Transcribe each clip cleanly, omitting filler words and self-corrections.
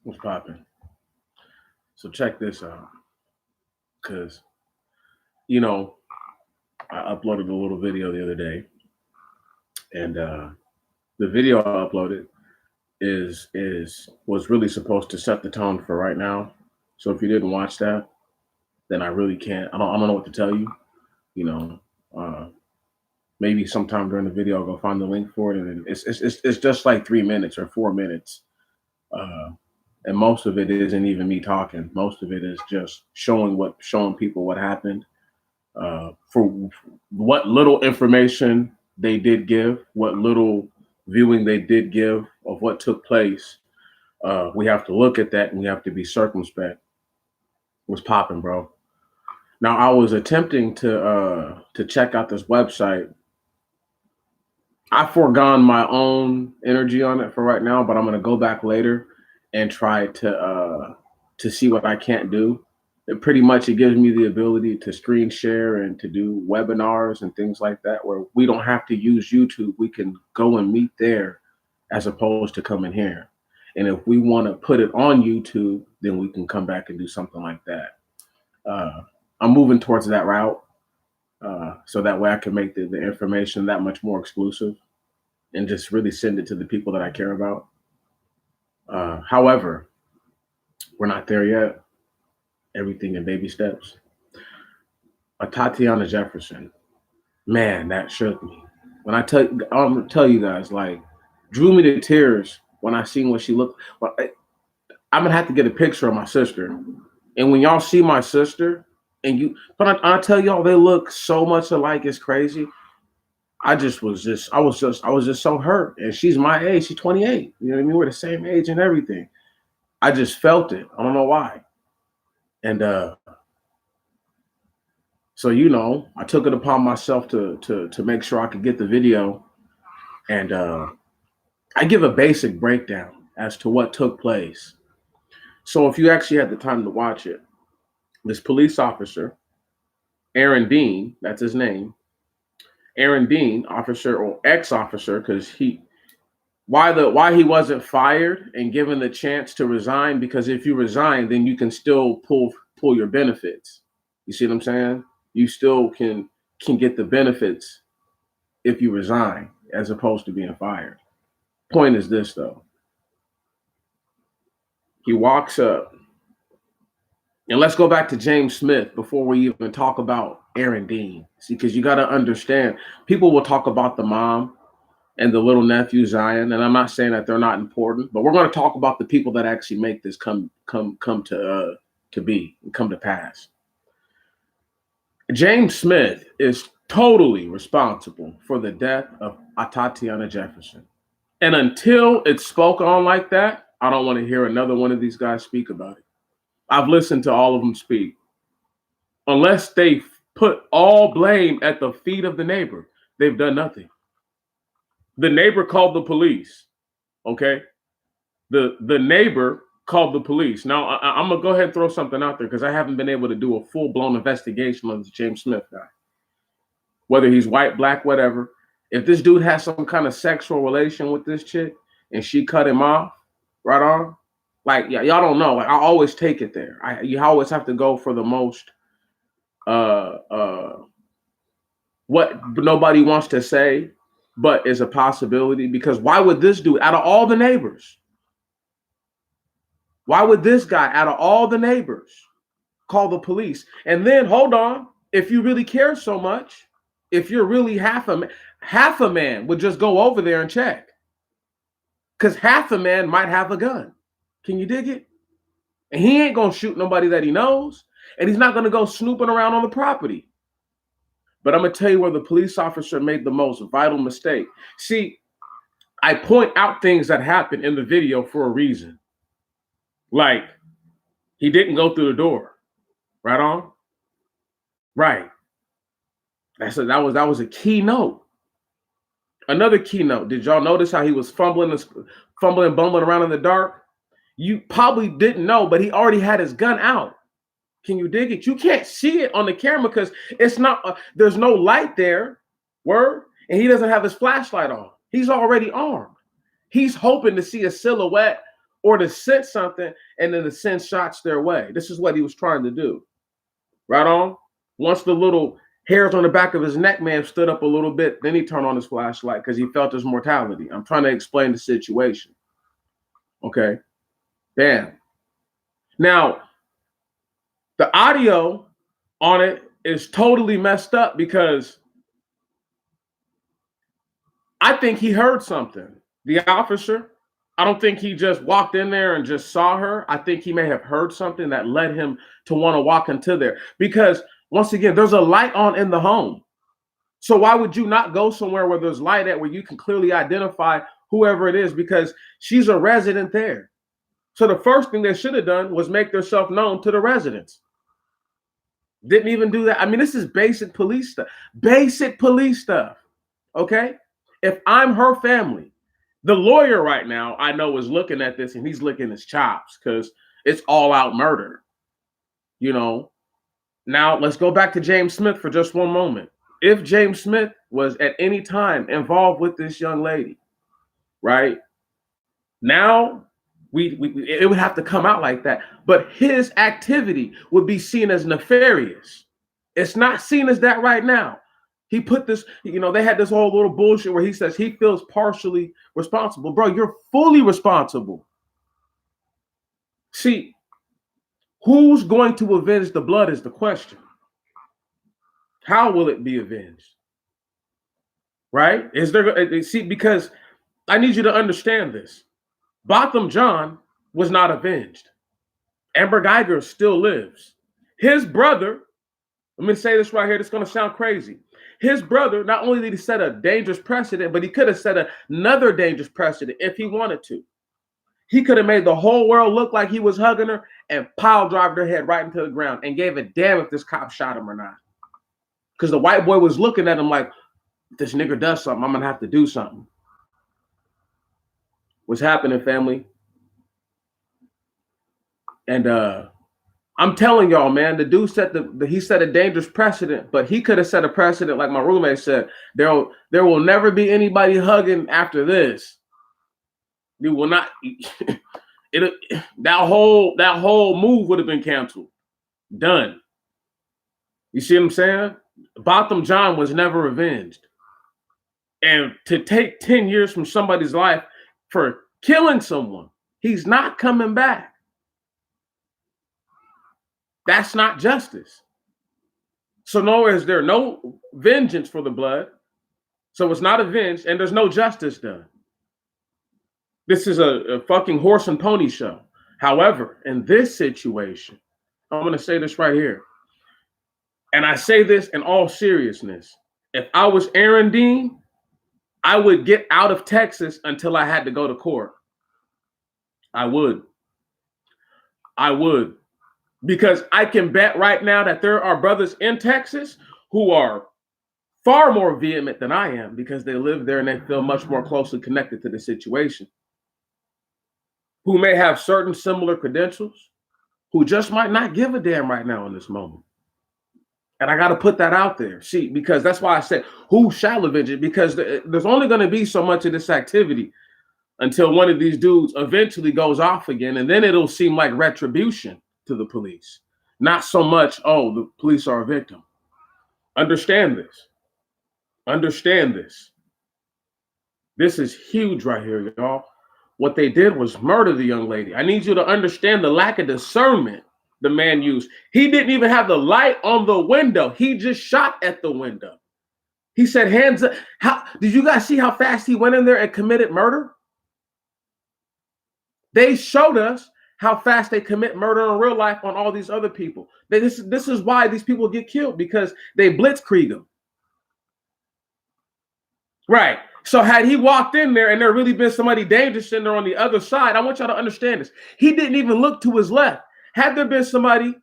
What's popping? So check this out, because you know I uploaded a little video the other day, and the video I uploaded is was really supposed to set the tone for right now. So if you didn't watch that, then I really can't. I don't know what to tell you. You know, uh, maybe sometime during the video I'll go find the link for it, and it's just like 3 minutes or 4 minutes. Uh, and most of it isn't even me talking. Most of it is just showing people what happened, for what little information they did give, what little viewing they did give of what took place. We have to look at that and we have to be circumspect. What's popping, bro? Now I was attempting to check out this website. I've foregone my own energy on it for right now, but I'm gonna go back later and try to see what I can't do. Pretty much it gives me the ability to screen share and to do webinars and things like that where we don't have to use YouTube. We can go and meet there as opposed to coming here. And if we want to put it on YouTube, then we can come back and do something like that. Uh, I'm moving towards that route, so that way I can make the information that much more exclusive and just really send it to the people that I care about. However, we're not there yet. Everything in baby steps. Atatiana Jefferson, man, that shook me. When I'm gonna tell you guys, like, drew me to tears when I seen what she looked. Well, I'm gonna have to get a picture of my sister, and when y'all see my sister, but I tell y'all, they look so much alike. It's crazy. I was just so hurt, and she's my age. She's 28. You know what I mean? We're the same age and everything. I just felt it. I don't know why, and so I took it upon myself to make sure I could get the video, and I give a basic breakdown as to what took place. So if you actually had the time to watch it, this police officer, Aaron Dean, that's his name, Aaron Dean, officer or ex-officer, because why he wasn't fired and given the chance to resign, because if you resign, then you can still pull your benefits. You see what I'm saying? You still can get the benefits if you resign as opposed to being fired. Point is this though. He walks up, and let's go back to James Smith before we even talk about Aaron Dean. See, because you got to understand, people will talk about the mom and the little nephew Zion, and I'm not saying that they're not important, but we're going to talk about the people that actually make this come to be and come to pass. James Smith is totally responsible for the death of Atatiana Jefferson. And until it's spoken on like that, I don't want to hear another one of these guys speak about it. I've listened to all of them speak. Unless they put all blame at the feet of the neighbor, they've done nothing. The neighbor called the police. Okay? The neighbor called the police. Now, I'm going to go ahead and throw something out there because I haven't been able to do a full-blown investigation on this James Smith guy. Whether he's white, black, whatever. If this dude has some kind of sexual relation with this chick and she cut him off, right on, like, yeah, y'all don't know. Like, I always take it there. You always have to go for the most, what nobody wants to say, but is a possibility. Because why would this dude, out of all the neighbors, why would this guy, out of all the neighbors, call the police? And then, hold on, if you really care so much, if you're really half a man would just go over there and check. Because half a man might have a gun. Can you dig it? And he ain't going to shoot nobody that he knows. And he's not going to go snooping around on the property. But I'm going to tell you where the police officer made the most vital mistake. See, I point out things that happen in the video for a reason. Like, he didn't go through the door. Right on? Right. That was a key note. Another key note. Did y'all notice how he was bumbling around in the dark? You probably didn't know, but he already had his gun out. Can you dig it? You can't see it on the camera because it's not. There's no light there. Word. And he doesn't have his flashlight on. He's already armed. He's hoping to see a silhouette or to sense something and then to send shots their way. This is what he was trying to do. Right on? Once the little hairs on the back of his neck may have stood up a little bit, then he turned on his flashlight because he felt his mortality. I'm trying to explain the situation. Okay? Bam. Now, the audio on it is totally messed up because I think he heard something. The officer, I don't think he just walked in there and just saw her. I think he may have heard something that led him to want to walk into there. Because once again, there's a light on in the home. So why would you not go somewhere where there's light at, where you can clearly identify whoever it is? Because she's a resident there. So the first thing they should have done was make themselves known to the residents. Didn't even do that. I mean, this is basic police stuff. Basic police stuff. Okay? If I'm her family, the lawyer right now, I know, is looking at this and he's licking his chops because it's all out murder. You know? Now, let's go back to James Smith for just one moment. If James Smith was at any time involved with this young lady, right? Now, it would have to come out like that. But his activity would be seen as nefarious. It's not seen as that right now. He put this, they had this whole little bullshit where he says he feels partially responsible. Bro, you're fully responsible. See, who's going to avenge the blood is the question. How will it be avenged? Right? Because I need you to understand this. Botham Jean was not avenged. Amber Geiger still lives. His brother, let me say this right here, it's going to sound crazy. His brother, not only did he set a dangerous precedent, but he could have set another dangerous precedent if he wanted to. He could have made the whole world look like he was hugging her and pile drive her head right into the ground and gave a damn if this cop shot him or not. Because the white boy was looking at him like, if this nigga does something, I'm going to have to do something. What's happening, family? And I'm telling y'all, man, the dude he set a dangerous precedent, but he could have set a precedent like my roommate said. There will never be anybody hugging after this. You will not. That whole move would have been canceled. Done. You see what I'm saying? Botham Jean was never avenged. And to take 10 years from somebody's life for killing someone, he's not coming back. That's not justice. So nowhere is there no vengeance for the blood. So it's not avenged and there's no justice done. This is a fucking horse and pony show. However, in this situation, I'm going to say this right here. And I say this in all seriousness. If I was Aaron Dean, I would get out of Texas until I had to go to court. I would. Because I can bet right now that there are brothers in Texas who are far more vehement than I am because they live there and they feel much more closely connected to the situation. Who may have certain similar credentials, who just might not give a damn right now in this moment. And I got to put that out there. See, because that's why I said, who shall avenge it? Because there's only going to be so much of this activity until one of these dudes eventually goes off again. And then it'll seem like retribution to the police. Not so much, oh, the police are a victim. Understand this. Understand this. This is huge right here, y'all. What they did was murder the young lady. I need you to understand the lack of discernment the man used. He didn't even have the light on the window. He just shot at the window. He said, hands up. How did you guys see how fast he went in there and committed murder? They showed us how fast they commit murder in real life on all these other people. This is why these people get killed, because they blitzkrieg them. Right. So had he walked in there and there really been somebody dangerous in there on the other side, I want y'all to understand this. He didn't even look to his left. Had there been somebody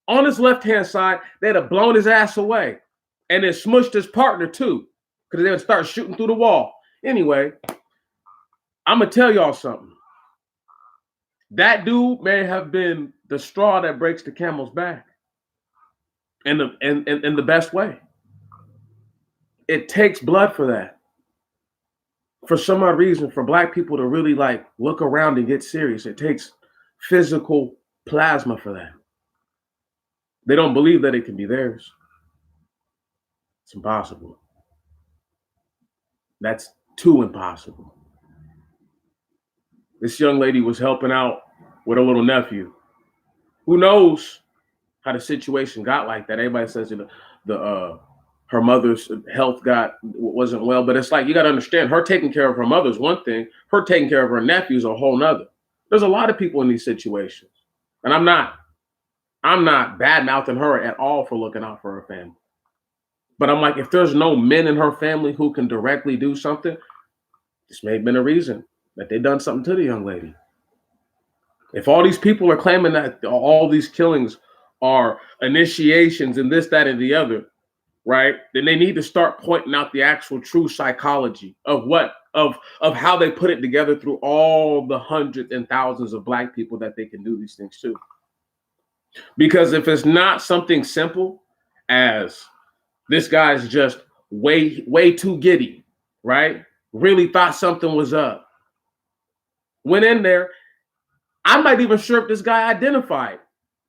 on his left-hand side, they'd have blown his ass away and then smushed his partner too, because they would start shooting through the wall. Anyway, I'm going to tell y'all something. That dude may have been the straw that breaks the camel's back in the best way. It takes blood for that. For some odd reason, for black people to really like look around and get serious, it takes physical plasma for that. They don't believe that it can be theirs. It's impossible. That's too impossible. This young lady was helping out with her little nephew. Who knows how the situation got like that? Everybody says the her mother's health wasn't well, but it's like you got to understand, her taking care of her mother's one thing, her taking care of her nephew's a whole nother. There's a lot of people in these situations, and I'm not bad mouthing her at all for looking out for her family. But I'm like, if there's no men in her family who can directly do something, this may have been a reason that they done something to the young lady. If all these people are claiming that all these killings are initiations and this, that, and the other, right? Then they need to start pointing out the actual true psychology of how they put it together through all the hundreds and thousands of black people that they can do these things to. Because if it's not something simple as this guy's just way too giddy, right? Really thought something was up. Went in there. I'm not even sure if this guy identified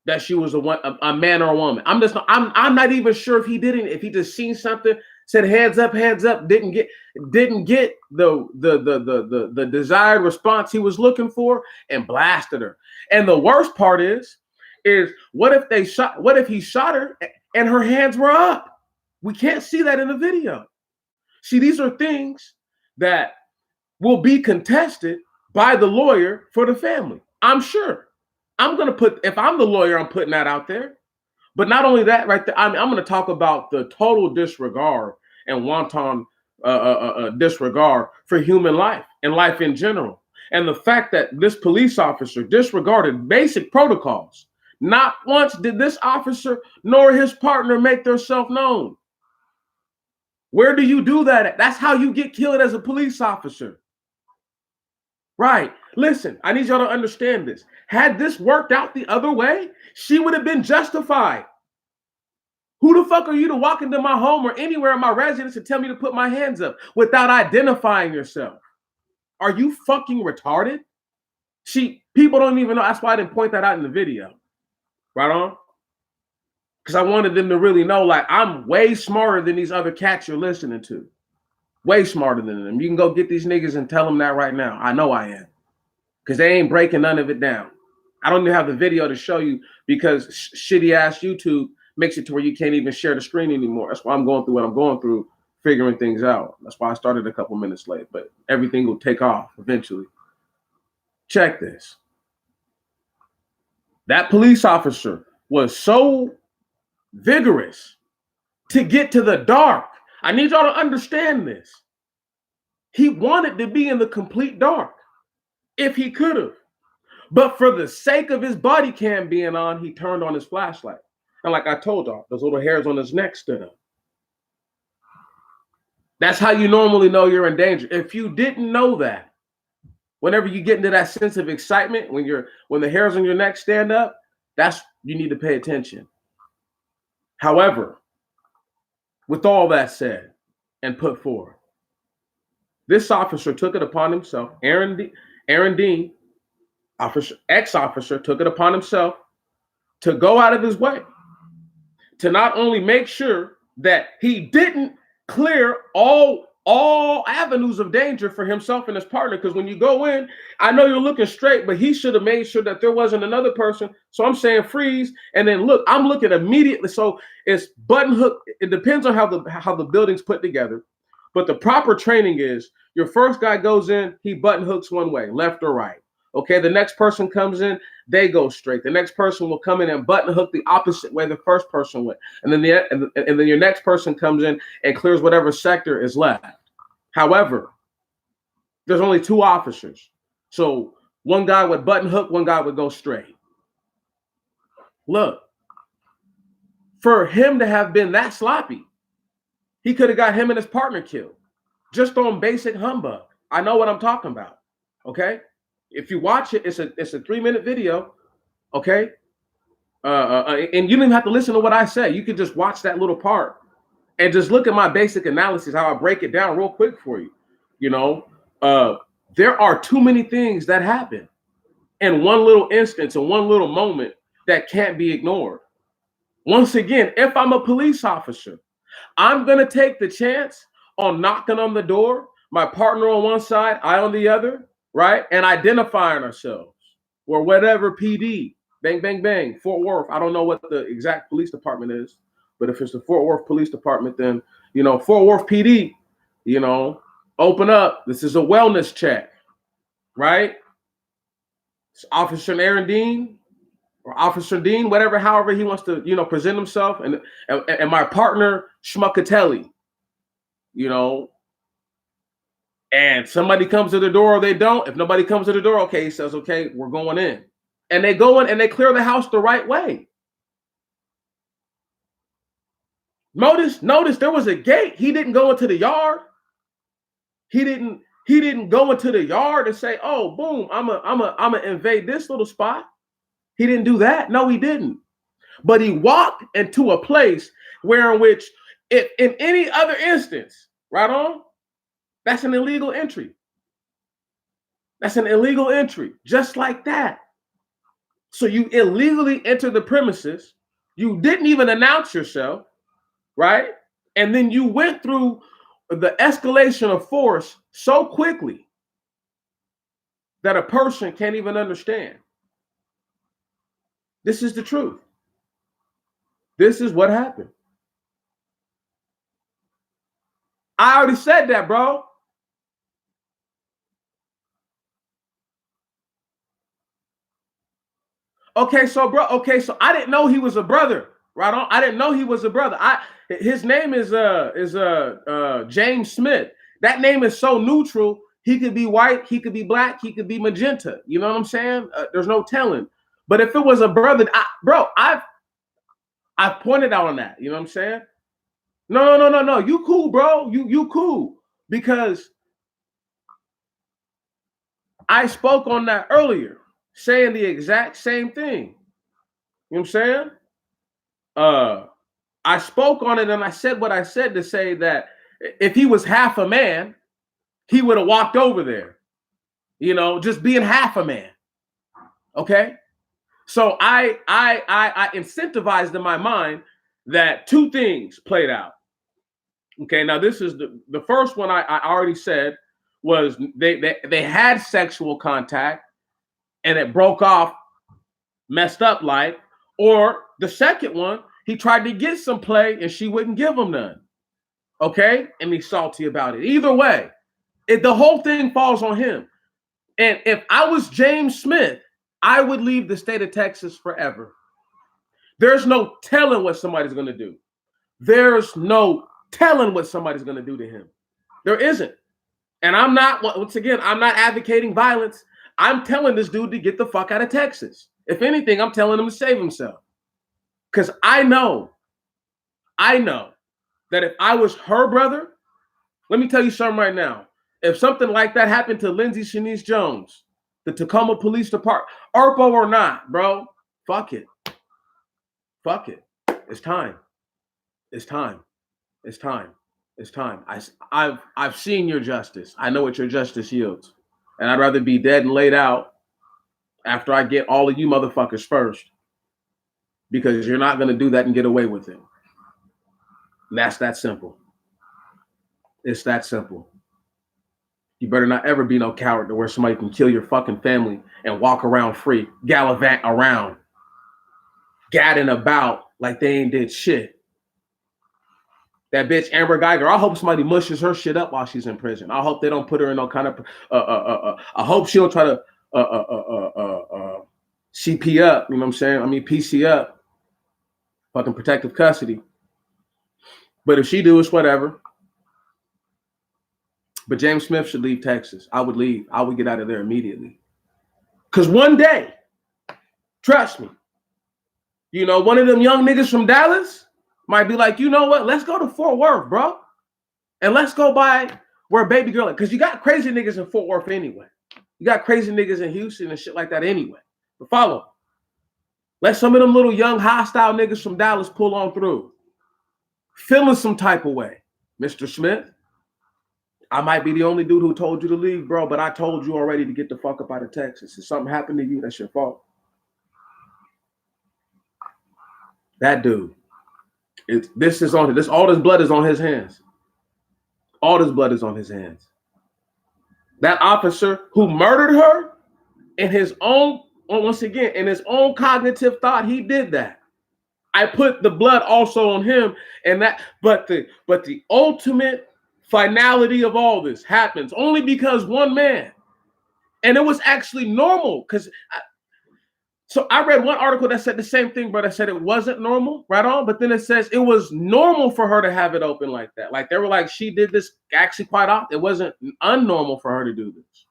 that she was a man or a woman. I'm not even sure if he didn't, if he just seen something, said heads up, didn't get the desired response he was looking for and blasted her. And the worst part is what if he shot her and her hands were up? We can't see that in the video. See, these are things that will be contested by the lawyer for the family. I'm sure. If I'm the lawyer, I'm putting that out there. But not only that, right there, I'm going to talk about the total disregard and wanton disregard for human life and life in general. And the fact that this police officer disregarded basic protocols. Not once did this officer nor his partner make themselves known. Where do you do that at? That's how you get killed as a police officer. Right. Listen, I need y'all to understand this. Had this worked out the other way, she would have been justified. Who the fuck are you to walk into my home or anywhere in my residence and tell me to put my hands up without identifying yourself? Are you fucking retarded? People don't even know. That's why I didn't point that out in the video. Right on? Because I wanted them to really know, like, I'm way smarter than these other cats you're listening to. Way smarter than them. You can go get these niggas and tell them that right now. I know I am. Because they ain't breaking none of it down. I don't even have the video to show you because shitty ass YouTube makes it to where you can't even share the screen anymore. That's why I'm going through what I'm going through, figuring things out. That's why I started a couple minutes late, but everything will take off eventually. Check this. That police officer was so vigorous to get to the dark. I need y'all to understand this. He wanted to be in the complete dark if he could have. But for the sake of his body cam being on, he turned on his flashlight. And like I told y'all, those little hairs on his neck stood up. That's how you normally know you're in danger. If you didn't know that, whenever you get into that sense of excitement, when the hairs on your neck stand up, you need to pay attention. However, with all that said and put forward, this officer took it upon himself, Aaron Dean, ex-officer, took it upon himself to go out of his way to not only make sure that he didn't clear all avenues of danger for himself and his partner. Because when you go in, I know you're looking straight, but he should have made sure that there wasn't another person. So I'm saying freeze, and then look, I'm looking immediately. So it's button hook. It depends on how the building's put together. But the proper training is your first guy goes in, he button hooks one way, left or right. Okay, the next person comes in, they go straight. The next person will come in and button hook the opposite way the first person went. And then your next person comes in and clears whatever sector is left. However, there's only two officers. So one guy would button hook, one guy would go straight. Look, for him to have been that sloppy, he could have got him and his partner killed just on basic humbug. I know what I'm talking about. Okay. If you watch it, it's a 3-minute video, okay? And you don't even have to listen to what I say. You can just watch that little part and just look at my basic analysis, how I break it down real quick for you. You know, There are too many things that happen in one little instance, in one little moment that can't be ignored. Once again, if I'm a police officer, I'm going to take the chance on knocking on the door, my partner on one side, I on the other, right? And identifying ourselves. Or whatever PD, bang, bang, bang, Fort Worth. I don't know what the exact police department is, but if it's the Fort Worth Police Department, then, Fort Worth PD, open up. This is a wellness check, right? It's Officer Aaron Dean or Officer Dean, whatever, however he wants to, present himself. And my partner, Schmuckatelli, and somebody comes to the door or they don't. If nobody comes to the door, okay, he says, okay, we're going in. And they go in and they clear the house the right way. Notice there was a gate. He didn't go into the yard. He didn't go into the yard and say, oh, boom, I'm a invade this little spot. He didn't do that. No, he didn't. But he walked into a place where in which, if in any other instance, right on, that's an illegal entry. That's an illegal entry, just like that. So you illegally enter the premises. You didn't even announce yourself, right? And then you went through the escalation of force so quickly that a person can't even understand. This is the truth. This is what happened. I already said that, bro. Okay, so I didn't know he was a brother, right on. I didn't know he was a brother. His name is James Smith. That name is so neutral. He could be white, he could be black, he could be magenta. You know what I'm saying? There's no telling. But if it was a brother, I've pointed out on that. You know what I'm saying? No. You cool, bro. You cool. Because I spoke on that earlier, saying the exact same thing. You know what I'm saying? I spoke on it and I said what I said to say that if he was half a man, he would have walked over there, just being half a man. Okay. So I incentivized in my mind that two things played out. Okay. Now this is the first one I already said was they had sexual contact and it broke off, messed up like, or the second one, he tried to get some play and she wouldn't give him none. Okay. And he's salty about it. Either way, the whole thing falls on him. And if I was James Smith, I would leave the state of Texas forever. There's no telling what somebody's going to do. There's no telling what somebody's going to do to him. There isn't. And I'm not, once again, I'm not advocating violence. I'm telling this dude to get the fuck out of Texas. If anything, I'm telling him to save himself. Because I know that if I was her brother, let me tell you something right now. If something like that happened to Lindsay Shanice Jones, the Tacoma Police Department, ARPO or not, bro, fuck it. Fuck it. It's time. It's time. It's time. It's time. I've seen your justice. I know what your justice yields. And I'd rather be dead and laid out after I get all of you motherfuckers first. Because you're not going to do that and get away with it. And that's that simple. It's that simple. You better not ever be no coward to where somebody can kill your fucking family and walk around free, gallivant around, gadding about like they ain't did shit. That bitch Amber Geiger, I hope somebody mushes her shit up while she's in prison. I hope they don't put her in no kind of, I hope she don't try to CP up, you know what I'm saying? I mean, PC up, fucking protective custody. But if she do, it's whatever. But James Smith should leave Texas. I would leave. I would get out of there immediately. Because one day, trust me, one of them young niggas from Dallas might be like, you know what? Let's go to Fort Worth, bro. And let's go by where baby girl is. Because you got crazy niggas in Fort Worth anyway. You got crazy niggas in Houston and shit like that anyway. But follow. Let some of them little young hostile niggas from Dallas pull on through. Feeling some type of way, Mr. Smith. I might be the only dude who told you to leave, bro, but I told you already to get the fuck up out of Texas. If something happened to you, that's your fault. That dude. All this blood is on his hands. All this blood is on his hands. That officer who murdered her in his own, once again, in his own cognitive thought, he did that. I put the blood also on him, and that, but the ultimate finality of all this happens only because one man, and it was actually normal. Because so I read one article that said the same thing, but I said it wasn't normal, right on. But then it says it was normal for her to have it open like that. Like they were like, she did this actually quite often. It wasn't unnormal for her to do this.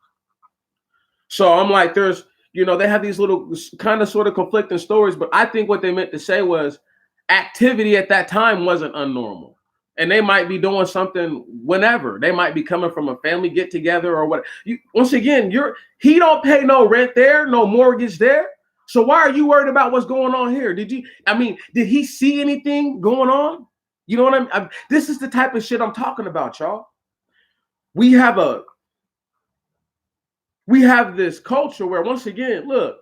So I'm like, there's, they have these little kind of sort of conflicting stories, but I think what they meant to say was activity at that time wasn't unnormal. And they might be doing something whenever. They might be coming from a family get together or what. Once again, he don't pay no rent there, no mortgage there. So why are you worried about what's going on here? Did he see anything going on? You know what I mean? This is the type of shit I'm talking about, y'all. We have this culture where, once again, look,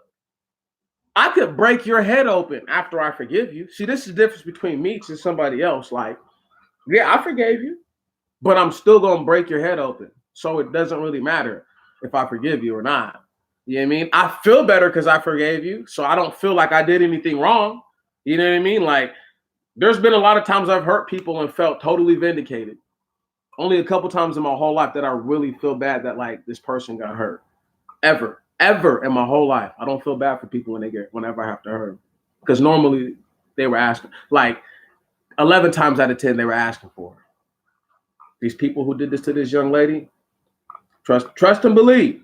I could break your head open after I forgive you. See, this is the difference between me and somebody else. Like, yeah, I forgave you, but I'm still going to break your head open. So it doesn't really matter if I forgive you or not. You know what I mean? I feel better because I forgave you, so I don't feel like I did anything wrong. You know what I mean? Like, there's been a lot of times I've hurt people and felt totally vindicated. Only a couple times in my whole life that I really feel bad that, like, this person got hurt. Ever in my whole life. I don't feel bad for people whenever I have to hurt them. Because normally they were asking, like 11 times out of 10, they were asking for it. These people who did this to this young lady, trust and believe.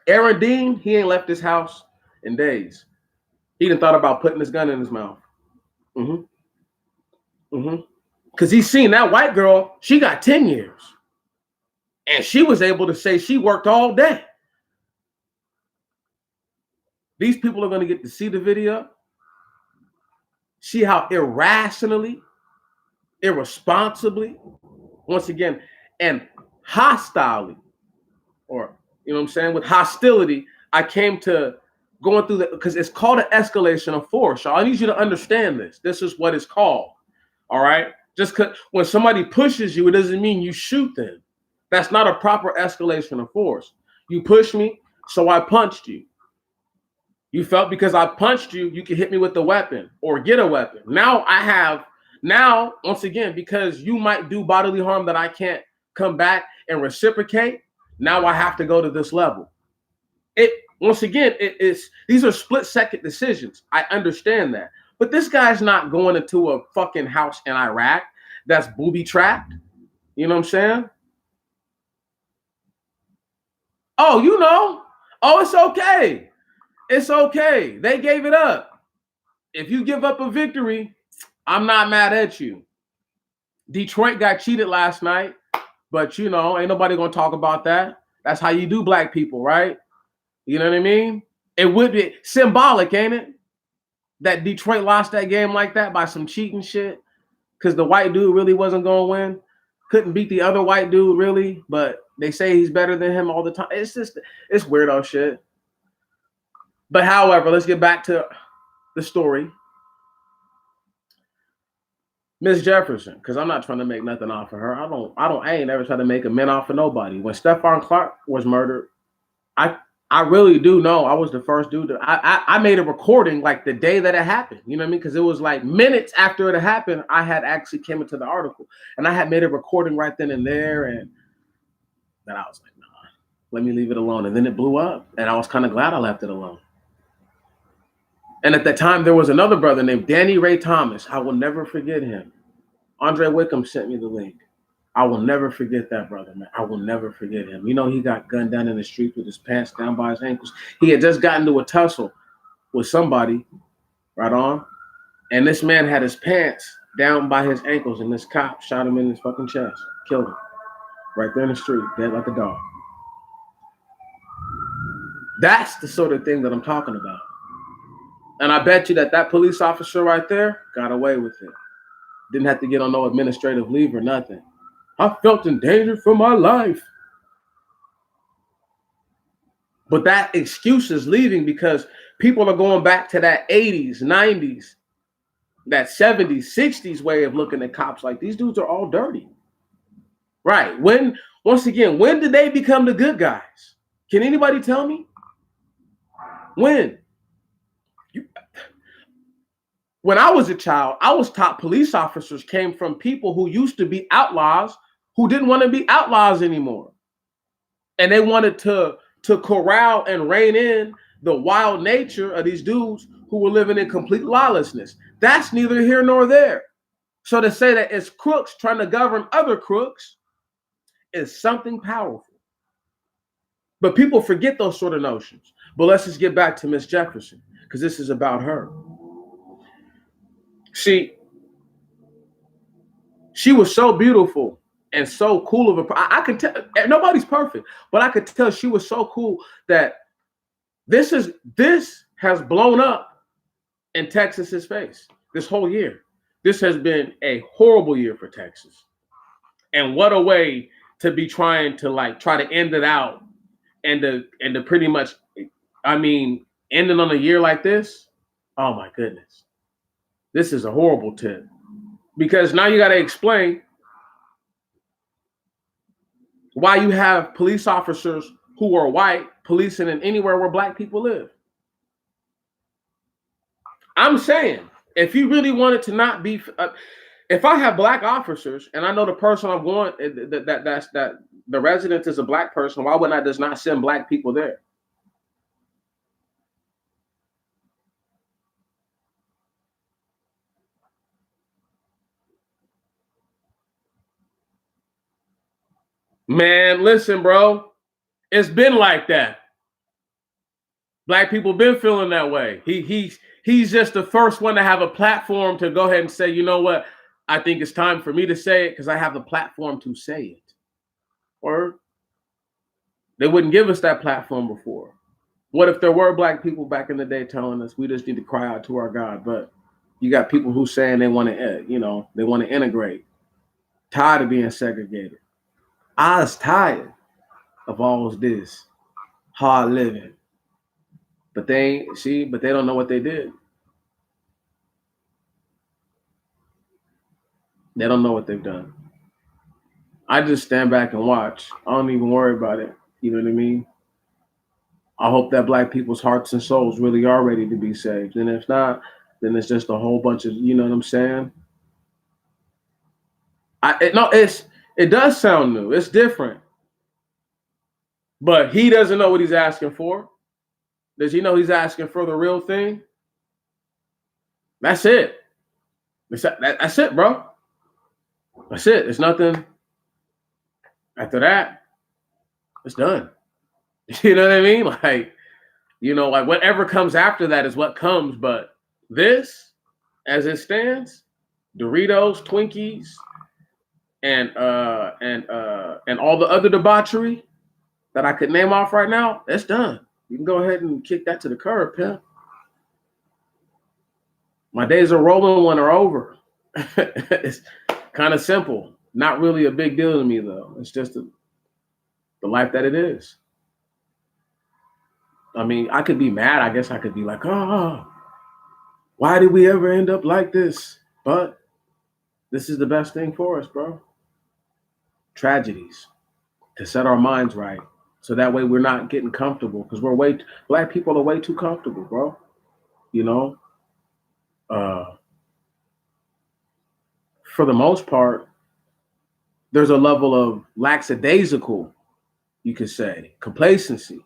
Aaron Dean, he ain't left his house in days. He done thought about putting his gun in his mouth. Because he's seen that white girl, she got 10 years. And she was able to say she worked all day. These people are going to get to see the video, see how irrationally, irresponsibly, once again, and hostilely, or, with hostility, I came to going through that, because it's called an escalation of force. So I need you to understand this. This is what it's called. All right. Just because when somebody pushes you, it doesn't mean you shoot them. That's not a proper escalation of force. You pushed me, so I punched you. You felt because I punched you, you could hit me with a weapon or get a weapon. Now, once again, because you might do bodily harm that I can't come back and reciprocate, now I have to go to this level. These are split-second decisions. I understand that. But this guy's not going into a fucking house in Iraq that's booby-trapped. You know what I'm saying? Oh, it's okay. It's okay. They gave it up. If you give up a victory, I'm not mad at you. Detroit got cheated last night, but ain't nobody gonna talk about that. That's how you do black people, right? You know what I mean? It would be symbolic, ain't it? That Detroit lost that game like that by some cheating shit. Because the white dude really wasn't gonna win. Couldn't beat the other white dude, really, but they say he's better than him all the time. It's weirdo shit. But however, let's get back to the story. Miss Jefferson, because I'm not trying to make nothing off of her. I ain't ever tried to make a man off of nobody. When Stephon Clark was murdered, I really do know I was the first dude I made a recording like the day that it happened. You know what I mean? Because it was like minutes after it happened, I had actually came into the article and I had made a recording right then and there. And then I was like, nah, let me leave it alone. And then it blew up and I was kind of glad I left it alone. And at that time, there was another brother named Danny Ray Thomas. I will never forget him. Andre Wickham sent me the link. I will never forget that brother, man. I will never forget him. He got gunned down in the street with his pants down by his ankles. He had just gotten into a tussle with somebody, right on. And this man had his pants down by his ankles, and this cop shot him in his fucking chest, killed him. Right there in the street, dead like a dog. That's the sort of thing that I'm talking about. And I bet you that police officer right there got away with it. Didn't have to get on no administrative leave or nothing. I felt in danger for my life. But that excuse is leaving because people are going back to that 80s, 90s, that 70s, 60s way of looking at cops like these dudes are all dirty. Right. Once again, when did they become the good guys? Can anybody tell me? When? When I was a child, I was taught police officers came from people who used to be outlaws who didn't want to be outlaws anymore. And they wanted to corral and rein in the wild nature of these dudes who were living in complete lawlessness. That's neither here nor there. So to say that it's crooks trying to govern other crooks is something powerful. But people forget those sort of notions. But let's just get back to Miss Jefferson, because this is about her. She was so beautiful and so cool of a. I could tell nobody's perfect, but I could tell she was so cool that this has blown up in Texas's face this whole year. This has been a horrible year for Texas, and what a way to be trying to try to end it out and to pretty much, ending on a year like this. Oh my goodness, this is a horrible tip because now you got to explain why you have police officers who are white policing in anywhere where black people live. I'm saying, if you really wanted to not be, if I have black officers and I know the person I'm going, that the resident is a black person, why wouldn't I just not send black people there? Man, listen, bro, it's been like that. Black people been feeling that way. He's just the first one to have a platform to go ahead and say, you know what, I think it's time for me to say it because I have the platform to say it. Or they wouldn't give us that platform before. What if there were black people back in the day telling us we just need to cry out to our God? But you got people who saying they want to, they want to integrate. Tired of being segregated. I was tired of all of this hard living. But they don't know what they did. They don't know what they've done. I just stand back and watch. I don't even worry about it. You know what I mean? I hope that black people's hearts and souls really are ready to be saved. And if not, then it's just a whole bunch of, you know what I'm saying? It does sound new. It's different. But he doesn't know what he's asking for. Does he know he's asking for the real thing? That's it. That's it, bro. That's it. It's nothing. After that, it's done. You know what I mean? Like whatever comes after that is what comes. But this, as it stands, Doritos, Twinkies, and all the other debauchery that I could name off right now, that's done. You can go ahead and kick that to the curb, pimp. My days of rolling one are over. It's kind of simple. Not really a big deal to me, though. It's just the life that it is. I mean, I could be mad. I guess I could be like, oh, why did we ever end up like this? But this is the best thing for us, bro. Tragedies. To set our minds right. So that way we're not getting comfortable. Because black people are way too comfortable, bro. You know? For the most part, there's a level of lackadaisical, you could say, complacency,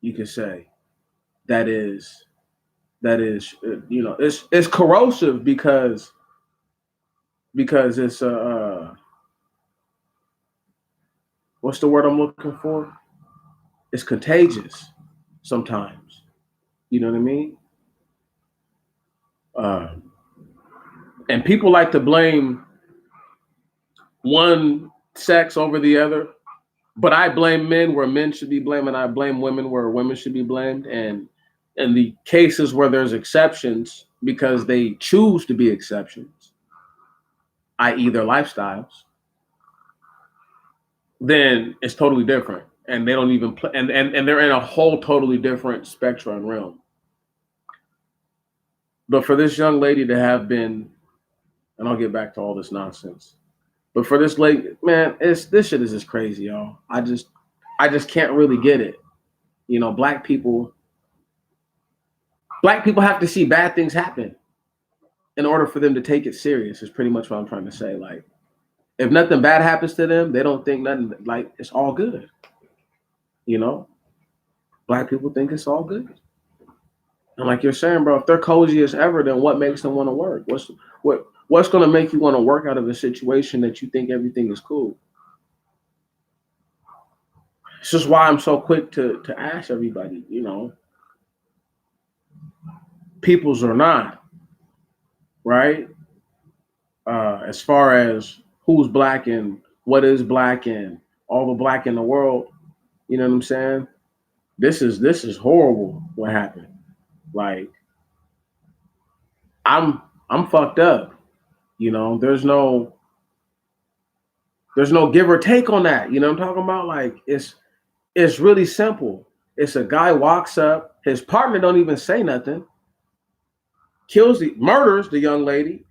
you could say, that is it's corrosive because it's what's the word I'm looking for? It's contagious sometimes. You know what I mean? And people like to blame one sex over the other, but I blame men where men should be blamed, and I blame women where women should be blamed. And in the cases where there's exceptions, because they choose to be exceptions, i.e. their lifestyles, then it's totally different. And they don't even play, and they're in a whole totally different spectrum and realm. But for this young lady to have been, and I'll get back to all this nonsense. But for this lady, man, this shit is just crazy, y'all. I just can't really get it. You know, black people have to see bad things happen in order for them to take it serious. Is pretty much what I'm trying to say. Like, if nothing bad happens to them, they don't think nothing, like, it's all good. You know, black people think it's all good. And like you're saying, bro, if they're cozy as ever, then what makes them want to work? What's going to make you want to work out of a situation that you think everything is cool? It's just why I'm so quick to ask everybody, you know, peoples or not, right? As far as who's black and what is black and all the black in the world, you know what I'm saying? This is horrible what happened. Like, I'm fucked up. You know, there's no give or take on that. You know what I'm talking about? Like, it's really simple. It's a guy walks up, his partner don't even say nothing, murders the young lady,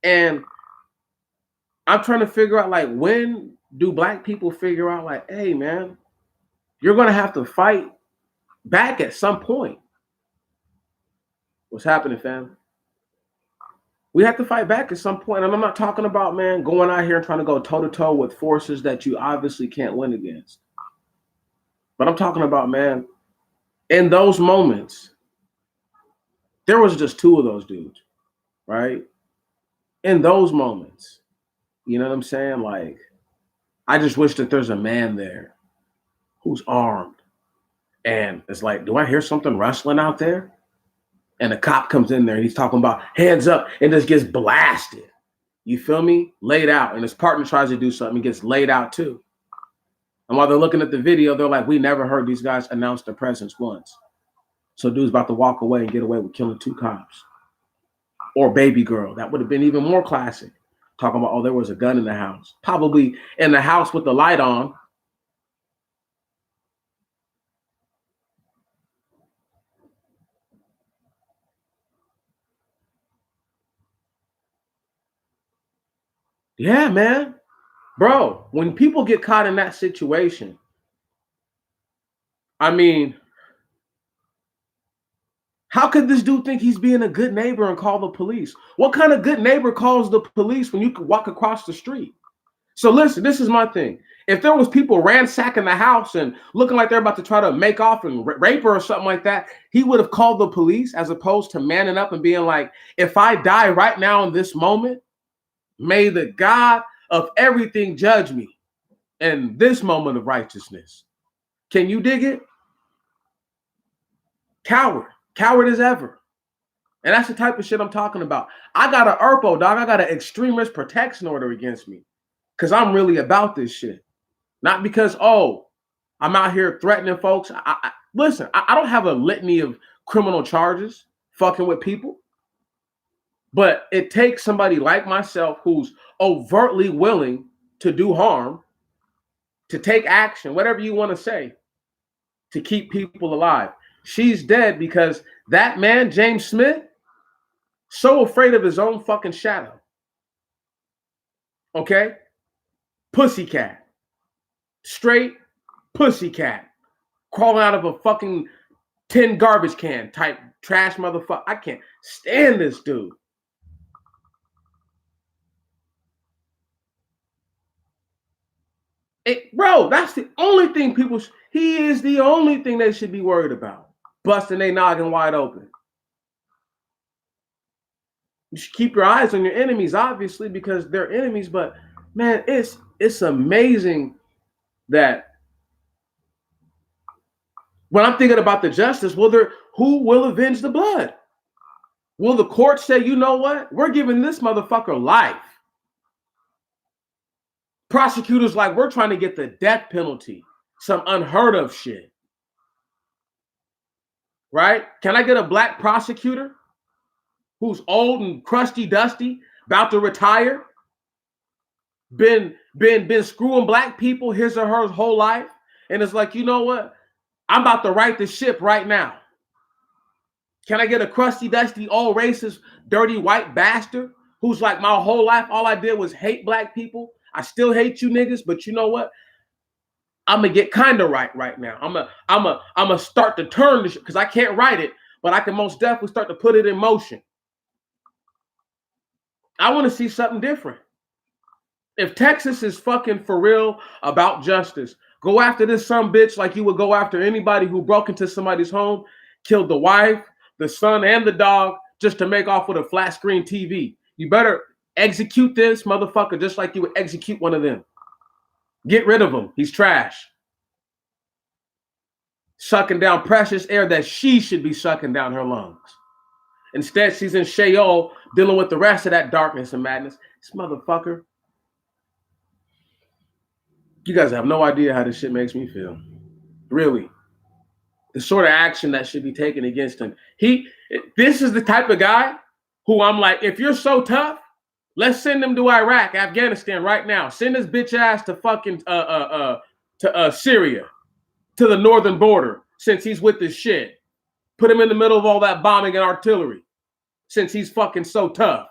and I'm trying to figure out, like, when do black people figure out, like, hey man, you're gonna have to fight back at some point. What's happening, fam? We have to fight back at some point. And I'm not talking about, man, going out here and trying to go toe to toe with forces that you obviously can't win against. But I'm talking about, man, in those moments, there was just two of those dudes, right? In those moments, you know what I'm saying? Like, I just wish that there's a man there who's armed. And it's like, do I hear something rustling out there? And a cop comes in there and he's talking about hands up and just gets blasted. You feel me? Laid out. And his partner tries to do something, he gets laid out too. And while they're looking at the video, they're like, we never heard these guys announce their presence once. So dude's about to walk away and get away with killing two cops. Or baby girl. That would have been even more classic. Talking about, oh, there was a gun in the house. Probably in the house with the light on. Yeah, man. Bro, when people get caught in that situation, I mean, how could this dude think he's being a good neighbor and call the police? What kind of good neighbor calls the police when you could walk across the street? So listen, this is my thing. If there was people ransacking the house and looking like they're about to try to make off and rape her or something like that, he would have called the police as opposed to manning up and being like, if I die right now in this moment, may the God of everything judge me in this moment of righteousness. Can you dig it? Coward as ever. And that's the type of shit I'm talking about. I got an ERPO, dog. I got an extreme risk protection order against me because I'm really about this shit. Not because, oh, I'm out here threatening folks. Listen, I don't have a litany of criminal charges fucking with people. But it takes somebody like myself who's overtly willing to do harm, to take action, whatever you want to say, to keep people alive. She's dead because that man, James Smith, so afraid of his own fucking shadow. Okay? Pussycat. Straight pussycat. Crawling out of a fucking tin garbage can type trash motherfucker. I can't stand this dude. Bro, that's the only thing he is the only thing they should be worried about. Busting their noggin wide open. You should keep your eyes on your enemies, obviously, because they're enemies. But man, it's amazing that when I'm thinking about the justice, who will avenge the blood? Will the court say, you know what? We're giving this motherfucker life. Prosecutors like, we're trying to get the death penalty. Some unheard of shit. Right? Can I get a black prosecutor who's old and crusty dusty, about to retire, been been screwing black people his or her whole life, and it's like, you know what? I'm about to right the ship right now. Can I get a crusty, dusty, all racist, dirty white bastard who's like, my whole life all I did was hate black people? I still hate you niggas, but you know what? I'm gonna get kind of right now. I'm gonna start to turn this because I can't write it, but I can most definitely start to put it in motion. I want to see something different. If Texas is fucking for real about justice, go after this some bitch like you would go after anybody who broke into somebody's home, killed the wife, the son, and the dog just to make off with a flat screen TV. You better execute this motherfucker just like you would execute one of them. Get rid of him. He's trash. Sucking down precious air that she should be sucking down her lungs. Instead, she's in Sheol dealing with the rest of that darkness and madness. This motherfucker. You guys have no idea how this shit makes me feel. Really. The sort of action that should be taken against him. This is the type of guy who I'm like, if you're so tough, let's send him to Iraq, Afghanistan right now. Send his bitch ass to fucking Syria, to the northern border, since he's with this shit. Put him in the middle of all that bombing and artillery, since he's fucking so tough.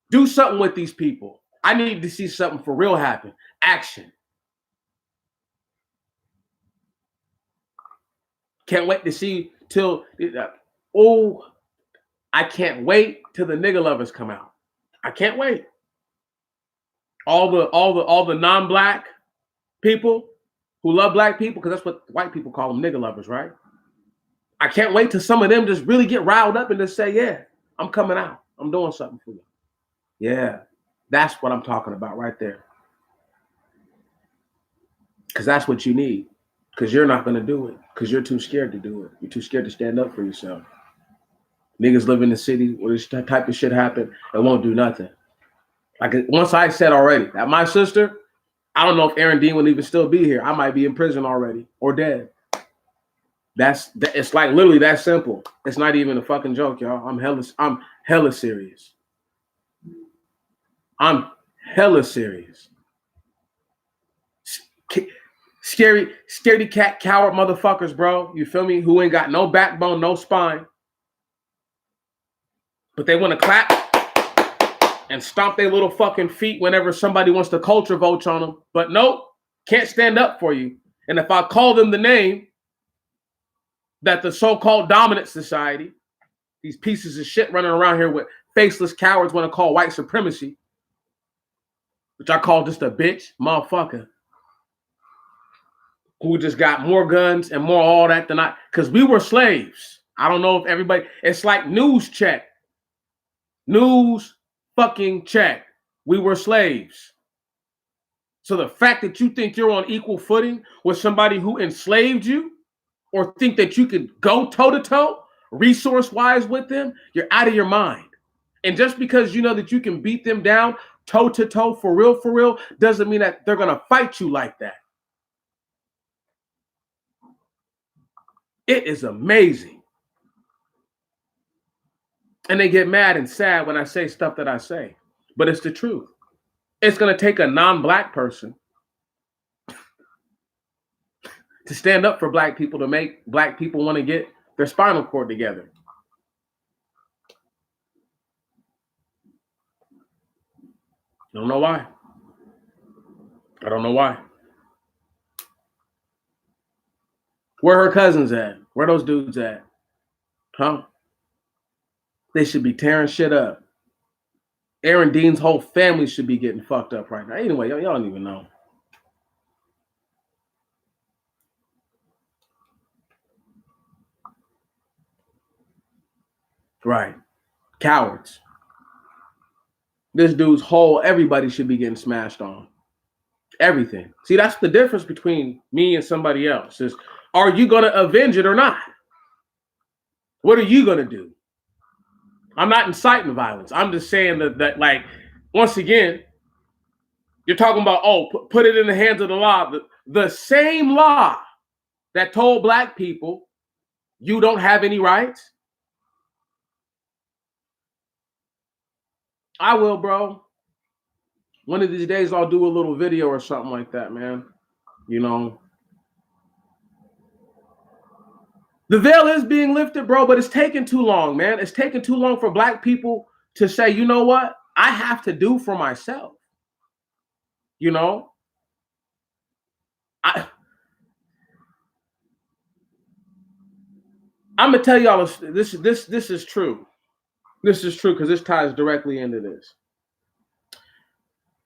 Do something with these people. I need to see something for real happen. Action. Can't wait to see till, I can't wait till the nigga lovers come out. I can't wait. All the non-black people who love black people, because that's what white people call them, nigga lovers, right? I can't wait till some of them just really get riled up and just say, yeah, I'm coming out. I'm doing something for you. Yeah, that's what I'm talking about right there. Because that's what you need. Because you're not going to do it. Because you're too scared to do it. You're too scared to stand up for yourself. Niggas live in the city where this type of shit happen and won't do nothing. Like once I said already that my sister, I don't know if Aaron Dean would even still be here. I might be in prison already or dead. It's like literally that simple. It's not even a fucking joke, y'all. I'm hella serious. I'm hella serious. Scaredy cat coward motherfuckers, bro. You feel me? Who ain't got no backbone, no spine. But they want to clap and stomp their little fucking feet whenever somebody wants to culture vote on them. But nope, can't stand up for you. And if I call them the name that the so-called dominant society, these pieces of shit running around here with faceless cowards want to call white supremacy, which I call just a bitch, motherfucker, who just got more guns and more all that than I, because we were slaves. I don't know if everybody, it's like news check. News fucking check. We were slaves. So the fact that you think you're on equal footing with somebody who enslaved you, or think that you could go toe-to-toe, resource-wise with them, you're out of your mind. And just because you know that you can beat them down toe-to-toe for real, doesn't mean that they're going to fight you like that. It is amazing. And they get mad and sad when I say stuff that I say. But it's the truth. It's going to take a non-black person to stand up for black people to make black people want to get their spinal cord together. I don't know why. I don't know why. Where her cousins at? Where those dudes at? Huh? They should be tearing shit up. Aaron Dean's whole family should be getting fucked up right now. Anyway, y'all don't even know. Right. Cowards. This dude's whole, everybody should be getting smashed on. Everything. See, that's the difference between me and somebody else is, are you going to avenge it or not? What are you going to do? I'm not inciting violence. I'm just saying that like, once again, you're talking about, put it in the hands of the law. The same law that told black people you don't have any rights. I will, bro. One of these days I'll do a little video or something like that, man. You know, the veil is being lifted, bro, but it's taking too long, man. It's taking too long for black people to say, you know what? I have to do for myself. You know, I'm gonna tell y'all this is true. This is true because this ties directly into this.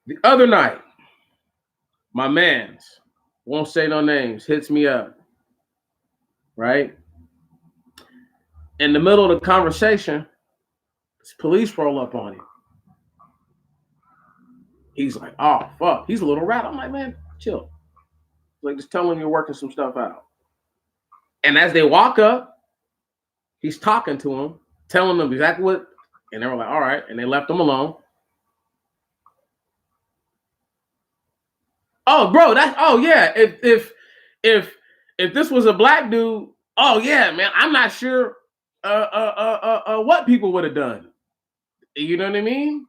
The other night, my man's, won't say no names, hits me up, right? In the middle of the conversation, this police roll up on him. He's like, oh, fuck. He's a little rat. I'm like, man, chill. Like, just tell him you're working some stuff out. And as they walk up, he's talking to him, telling them exactly what, and they were like, all right. And they left him alone. Oh, bro, yeah. If this was a black dude, oh yeah, man, I'm not sure what people would have done. You know what I mean?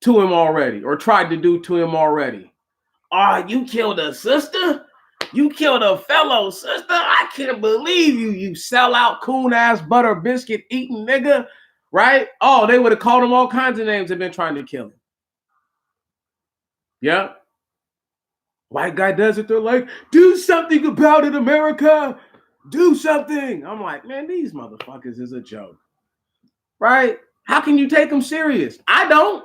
To him already, or tried to do to him already. Oh, you killed a sister? You killed a fellow sister? I can't believe you sellout, coon ass, butter biscuit eating nigga, right? Oh, they would have called him all kinds of names and been trying to kill him. Yeah. White guy does it, they're like, do something about it, America. Do something. I'm like, man, these motherfuckers is a joke. Right? How can you take them serious? I don't.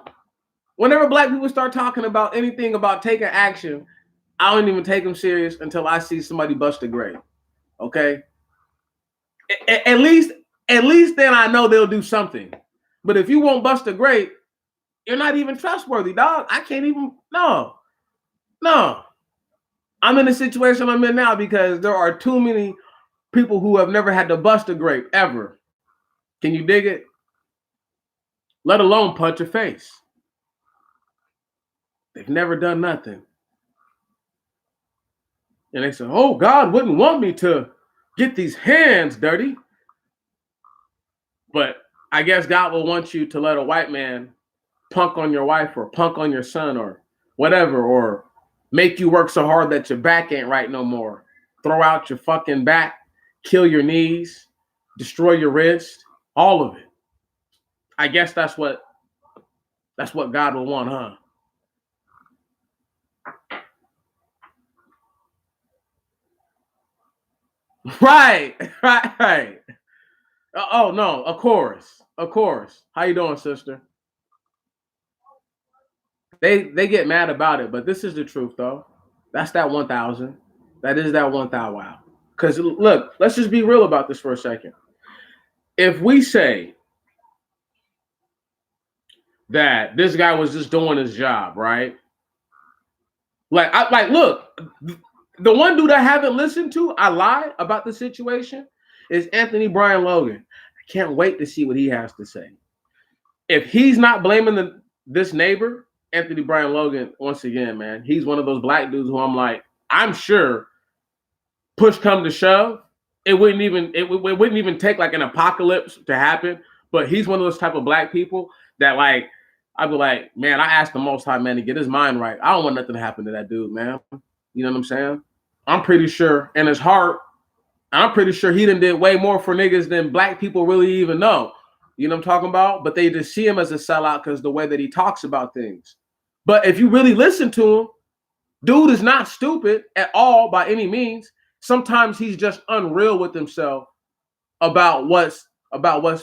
Whenever black people start talking about anything about taking action, I don't even take them serious until I see somebody bust a grape. Okay? At least then I know they'll do something. But if you won't bust a grape, you're not even trustworthy, dog. I can't even, no. I'm in the situation I'm in now because there are too many people who have never had to bust a grape ever. Can you dig it? Let alone punch a face. They've never done nothing. And they say, oh, God wouldn't want me to get these hands dirty. But I guess God will want you to let a white man punk on your wife or punk on your son or whatever, or make you work so hard that your back ain't right no more. Throw out your fucking back, kill your knees, destroy your wrist, all of it. I guess that's what God will want, huh? Right. Oh no, of course. How you doing, sister? They get mad about it, but this is the truth, though. That's that 1,000. That is that 1,000. Wow. Because look, let's just be real about this for a second. If we say that this guy was just doing his job, right? Look, the one dude I haven't listened to, I lie about the situation, is Anthony Brian Logan. I can't wait to see what he has to say. If he's not blaming this neighbor, Anthony Brian Logan, once again, man, he's one of those black dudes who I'm sure, push come to shove, it wouldn't even take like an apocalypse to happen. But he's one of those type of black people that like, I'd be like, man, I asked the Most High, man, to get his mind right. I don't want nothing to happen to that dude, man. You know what I'm saying? I'm pretty sure in his heart, I'm pretty sure he done did way more for niggas than black people really even know. You know what I'm talking about? But they just see him as a sellout because the way that he talks about things. But if you really listen to him, dude is not stupid at all by any means. Sometimes he's just unreal with himself about what's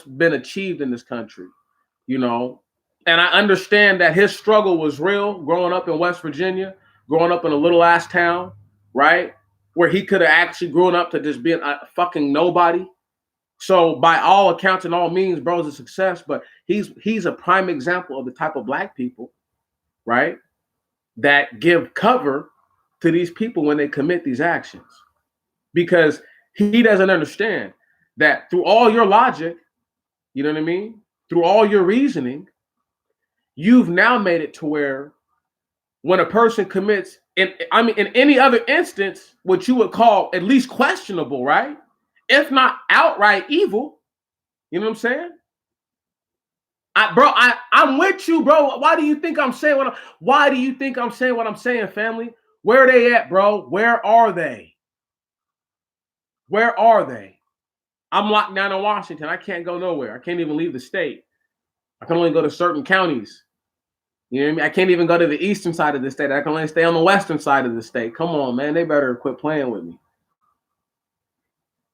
been achieved in this country, you know. And I understand that his struggle was real growing up in West Virginia, growing up in a little ass town, right? Where he could have actually grown up to just being a fucking nobody. So by all accounts and all means, bro's a success, but he's a prime example of the type of black people, right, that give cover to these people when they commit these actions. Because he doesn't understand that through all your logic, you know what I mean? Through all your reasoning, you've now made it to where when a person commits, in any other instance, what you would call at least questionable, right? If not outright evil, you know what I'm saying? I'm with you, bro. Why do you think I'm saying why do you think I'm saying what I'm saying, family? Where are they at, bro? Where are they? Where are they? I'm locked down in Washington. I can't go nowhere. I can't even leave the state. I can only go to certain counties. You know what I mean? I can't even go to the eastern side of the state. I can only stay on the western side of the state. Come on, man. They better quit playing with me.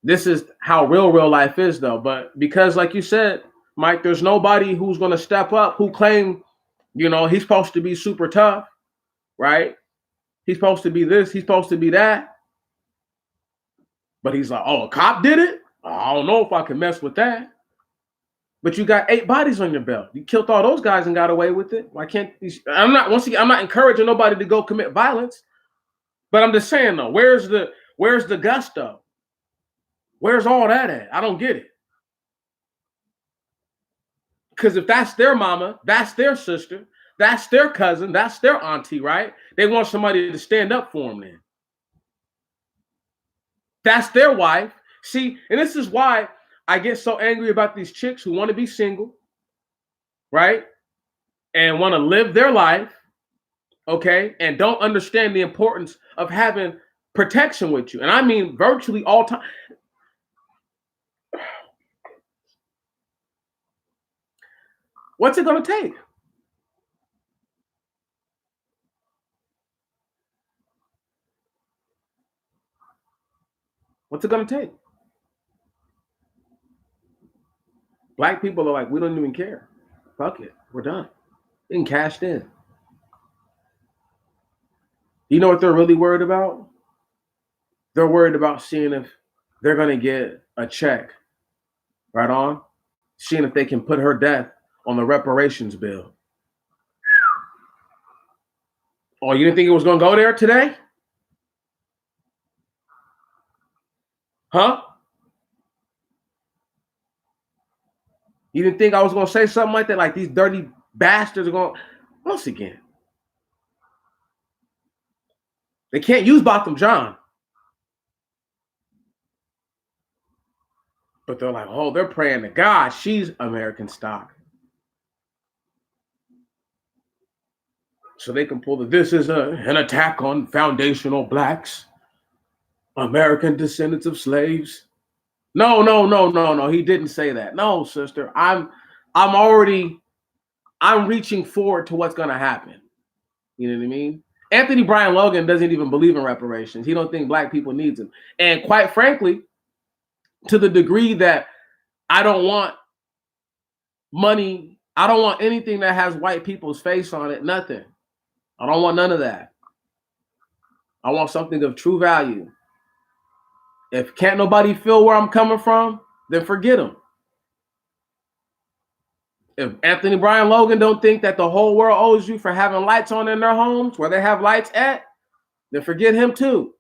This is how real life is, though. But because, like you said, Mike, there's nobody who's going to step up who claim, he's supposed to be super tough, right? He's supposed to be this. He's supposed to be that. But he's like, oh, a cop did it? I don't know if I can mess with that. But you got 8 bodies on your belt. You killed all those guys and got away with it. Why can't these? I'm not encouraging nobody to go commit violence. But I'm just saying though, where's the gusto? Where's all that at? I don't get it. Because if that's their mama, that's their sister, that's their cousin, that's their auntie, right? They want somebody to stand up for them then. That's their wife. See, and this is why I get so angry about these chicks who want to be single, right? And want to live their life, okay? And don't understand the importance of having protection with you. And I mean virtually all time. What's it going to take? What's it going to take? Black people are like, we don't even care. Fuck it. We're done. Being cashed in. You know what they're really worried about? They're worried about seeing if they're going to get a check, right on? Seeing if they can put her death on the reparations bill. Oh, you didn't think it was going to go there today? Huh? You didn't think I was going to say something like that? Like these dirty bastards are going, once again, they can't use Botham John. But they're like, oh, they're praying to God. She's American stock. So they can pull this is an attack on foundational blacks, American descendants of slaves. No. He didn't say that. No, sister. I'm reaching forward to what's going to happen. You know what I mean? Anthony Brian Logan doesn't even believe in reparations. He don't think black people need them. And quite frankly, to the degree that I don't want money, I don't want anything that has white people's face on it, nothing. I don't want none of that. I want something of true value. If can't nobody feel where I'm coming from, then forget them. If Anthony Brian Logan don't think that the whole world owes you for having lights on in their homes where they have lights at, then forget him too.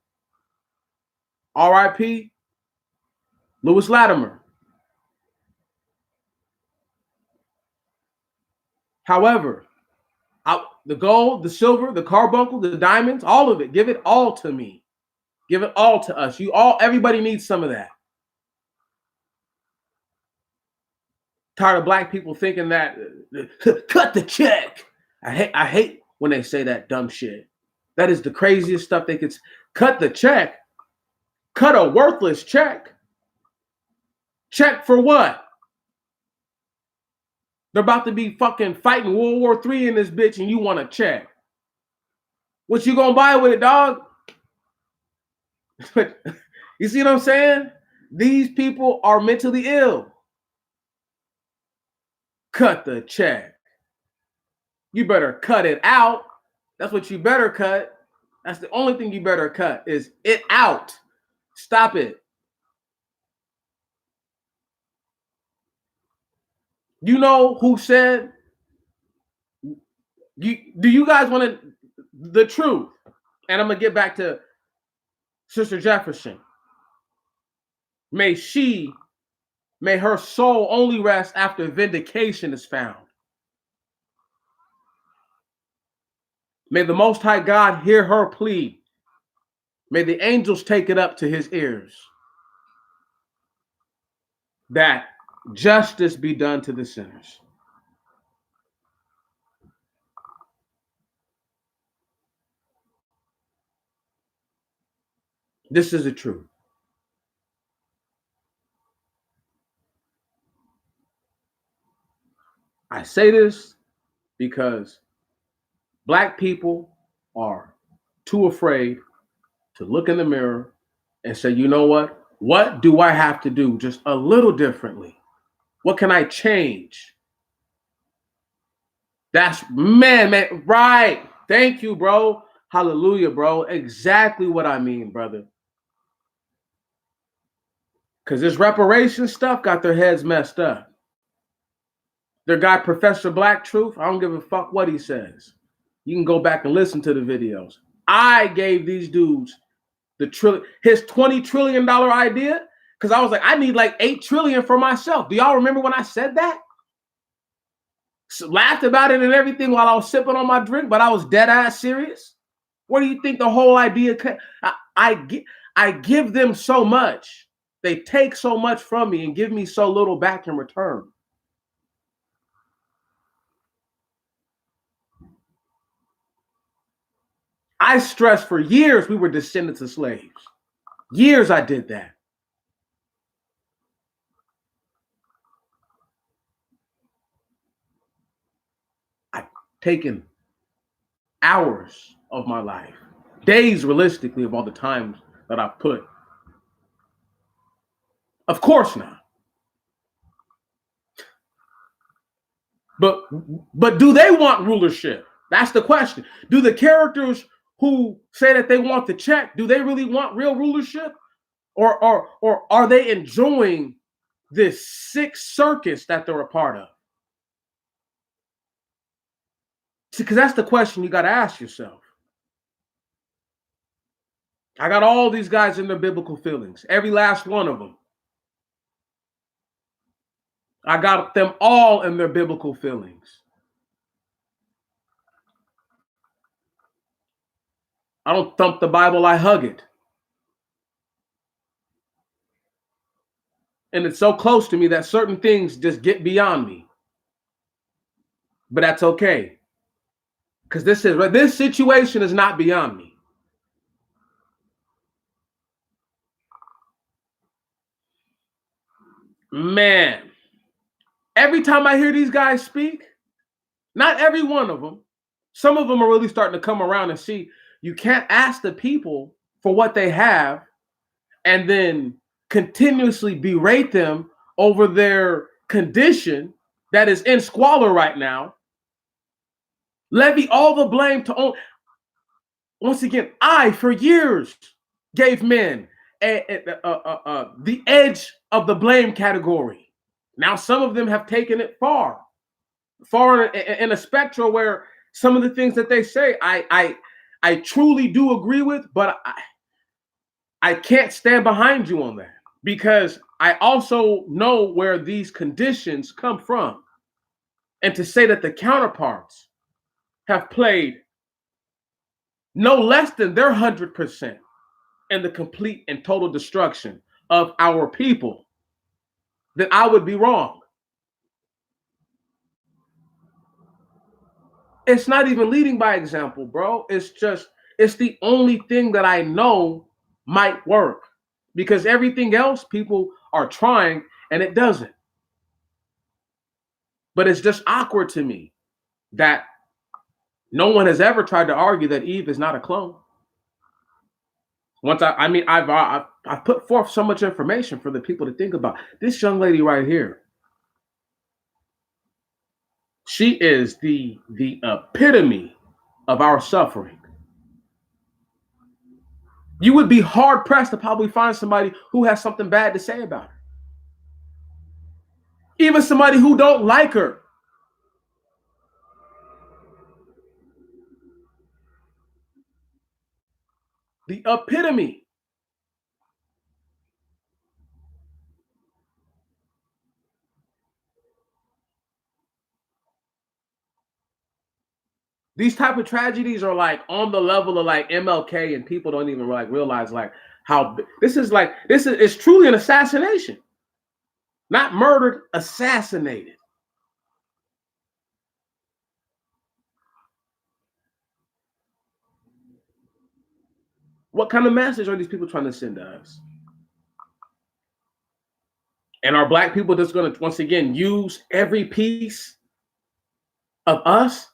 R.I.P. Lewis Latimer. However, the gold, the silver, the carbuncle, the diamonds, all of it, give it all to me. Give it all to us. Everybody needs some of that. Tired of black people thinking that cut the check. I hate when they say that dumb shit. That is the craziest stuff they could cut the check. Cut a worthless check. Check for what? They're about to be fucking fighting World War III in this bitch and you want a check. What you gonna buy with it, dog? You see what I'm saying? These people are mentally ill. Cut the check. You better cut it out. That's what you better cut. That's the only thing you better cut is it out. Stop it. You know who said, do you guys want the truth? And I'm going to get back to Sister Jefferson. May her soul only rest after vindication is found. May the Most High God hear her plea. May the angels take it up to his ears. That justice be done to the sinners. This is the truth. I say this because Black people are too afraid to look in the mirror and say, you know what? What do I have to do just a little differently? What can I change? That's man, right. Thank you, bro. Hallelujah, bro. Exactly what I mean, brother. Because this reparation stuff got their heads messed up. Their guy, Professor Black Truth, I don't give a fuck what he says. You can go back and listen to the videos. I gave these dudes his $20 trillion idea, because I was like, I need like 8 trillion for myself. Do y'all remember when I said that? So, laughed about it and everything while I was sipping on my drink, but I was dead ass serious. What do you think the whole idea? I give them so much. They take so much from me and give me so little back in return. I stressed for years we were descendants of slaves. Years I did that. I've taken hours of my life, days realistically of all the times that I've put. Of course not. But do they want rulership? That's the question. Do the characters who say that they want the check, do they really want real rulership? Or are they enjoying this sick circus that they're a part of? Because that's the question you got to ask yourself. I got all these guys in their biblical feelings, every last one of them. I got them all in their biblical feelings. I don't thump the Bible, I hug it. And it's so close to me that certain things just get beyond me. But that's okay. Because this situation is not beyond me. Man, every time I hear these guys speak, not every one of them, some of them are really starting to come around and see you can't ask the people for what they have and then continuously berate them over their condition that is in squalor right now. Levy all the blame to own. Once again, I, for years, gave men the edge of the blame category. Now, some of them have taken it far in a spectrum where some of the things that they say, I truly do agree with, but I can't stand behind you on that because I also know where these conditions come from. And to say that the counterparts have played no less than their 100% in the complete and total destruction of our people, then I would be wrong. It's not even leading by example, bro. It's the only thing that I know might work because everything else people are trying and it doesn't. But it's just awkward to me that no one has ever tried to argue that Eve is not a clone. I've put forth so much information for the people to think about. This young lady right here, she is the epitome of our suffering. You would be hard pressed to probably find somebody who has something bad to say about her. Even somebody who don't like her. The epitome. These type of tragedies are like on the level of like MLK, and people don't even like realize like how this is it's truly an assassination. Not murdered, assassinated. What kind of message are these people trying to send to us? And are black people just going to, once again, use every piece of us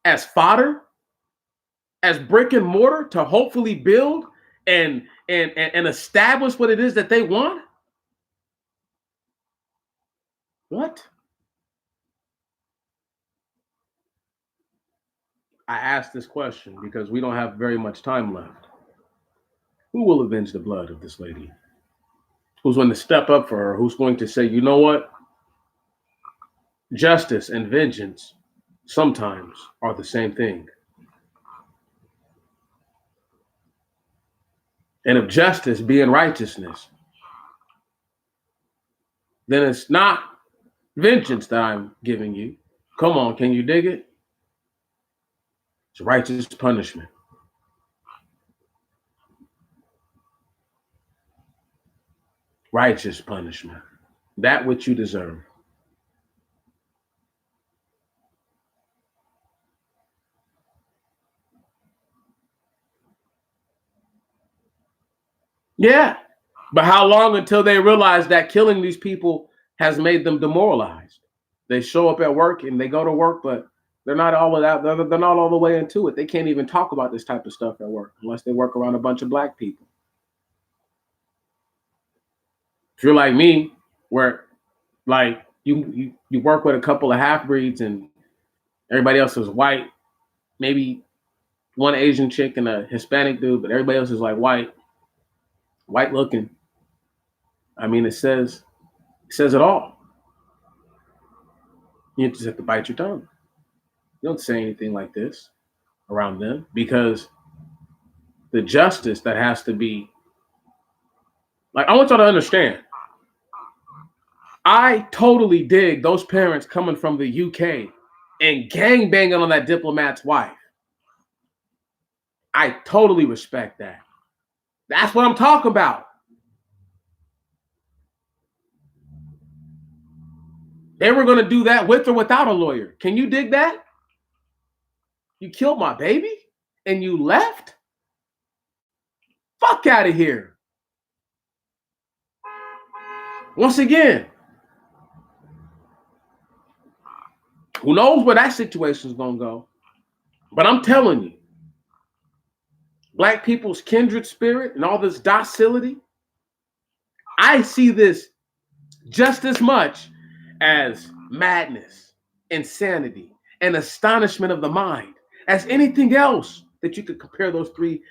as fodder, as brick and mortar to hopefully build and establish what it is that they want? What? I asked this question because we don't have very much time left. Who will avenge the blood of this lady? Who's going to step up for her? Who's going to say, you know what? Justice and vengeance sometimes are the same thing. And if justice being righteousness, then it's not vengeance that I'm giving you. Come on, can you dig it? It's righteous punishment. Righteous punishment. That which you deserve. Yeah. But how long until they realize that killing these people has made them demoralized? They show up at work and they go to work, but they're not all of that. They're not all the way into it. They can't even talk about this type of stuff at work unless they work around a bunch of black people. If you're like me, where like you work with a couple of half breeds and everybody else is white, maybe one Asian chick and a Hispanic dude, but everybody else is like white looking. I mean, it says it all. You just have to bite your tongue. You don't say anything like this around them because the justice that has to be, like, I want y'all to understand. I totally dig those parents coming from the UK and gangbanging on that diplomat's wife. I totally respect that. That's what I'm talking about. They were going to do that with or without a lawyer. Can you dig that? You killed my baby and you left? Fuck out of here. Once again, who knows where that situation is going to go? But I'm telling you, black people's kindred spirit and all this docility, I see this just as much as madness, insanity, and astonishment of the mind as anything else that you could compare those three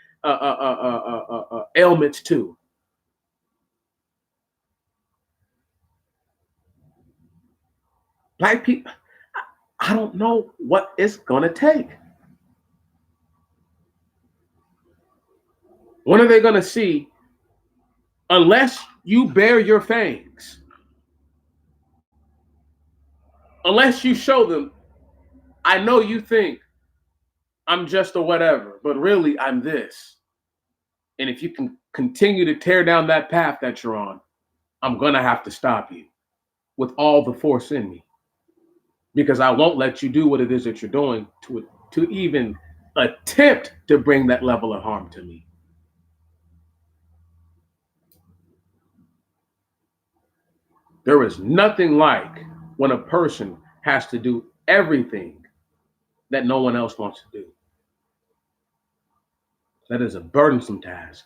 ailments to. Black people, I don't know what it's going to take. When are they going to see, unless you bear your fangs, unless you show them, I know you think I'm just a whatever, but really I'm this. And if you can continue to tear down that path that you're on, I'm going to have to stop you with all the force in me. Because I won't let you do what it is that you're doing to even attempt to bring that level of harm to me. There is nothing like when a person has to do everything that no one else wants to do. That is a burdensome task.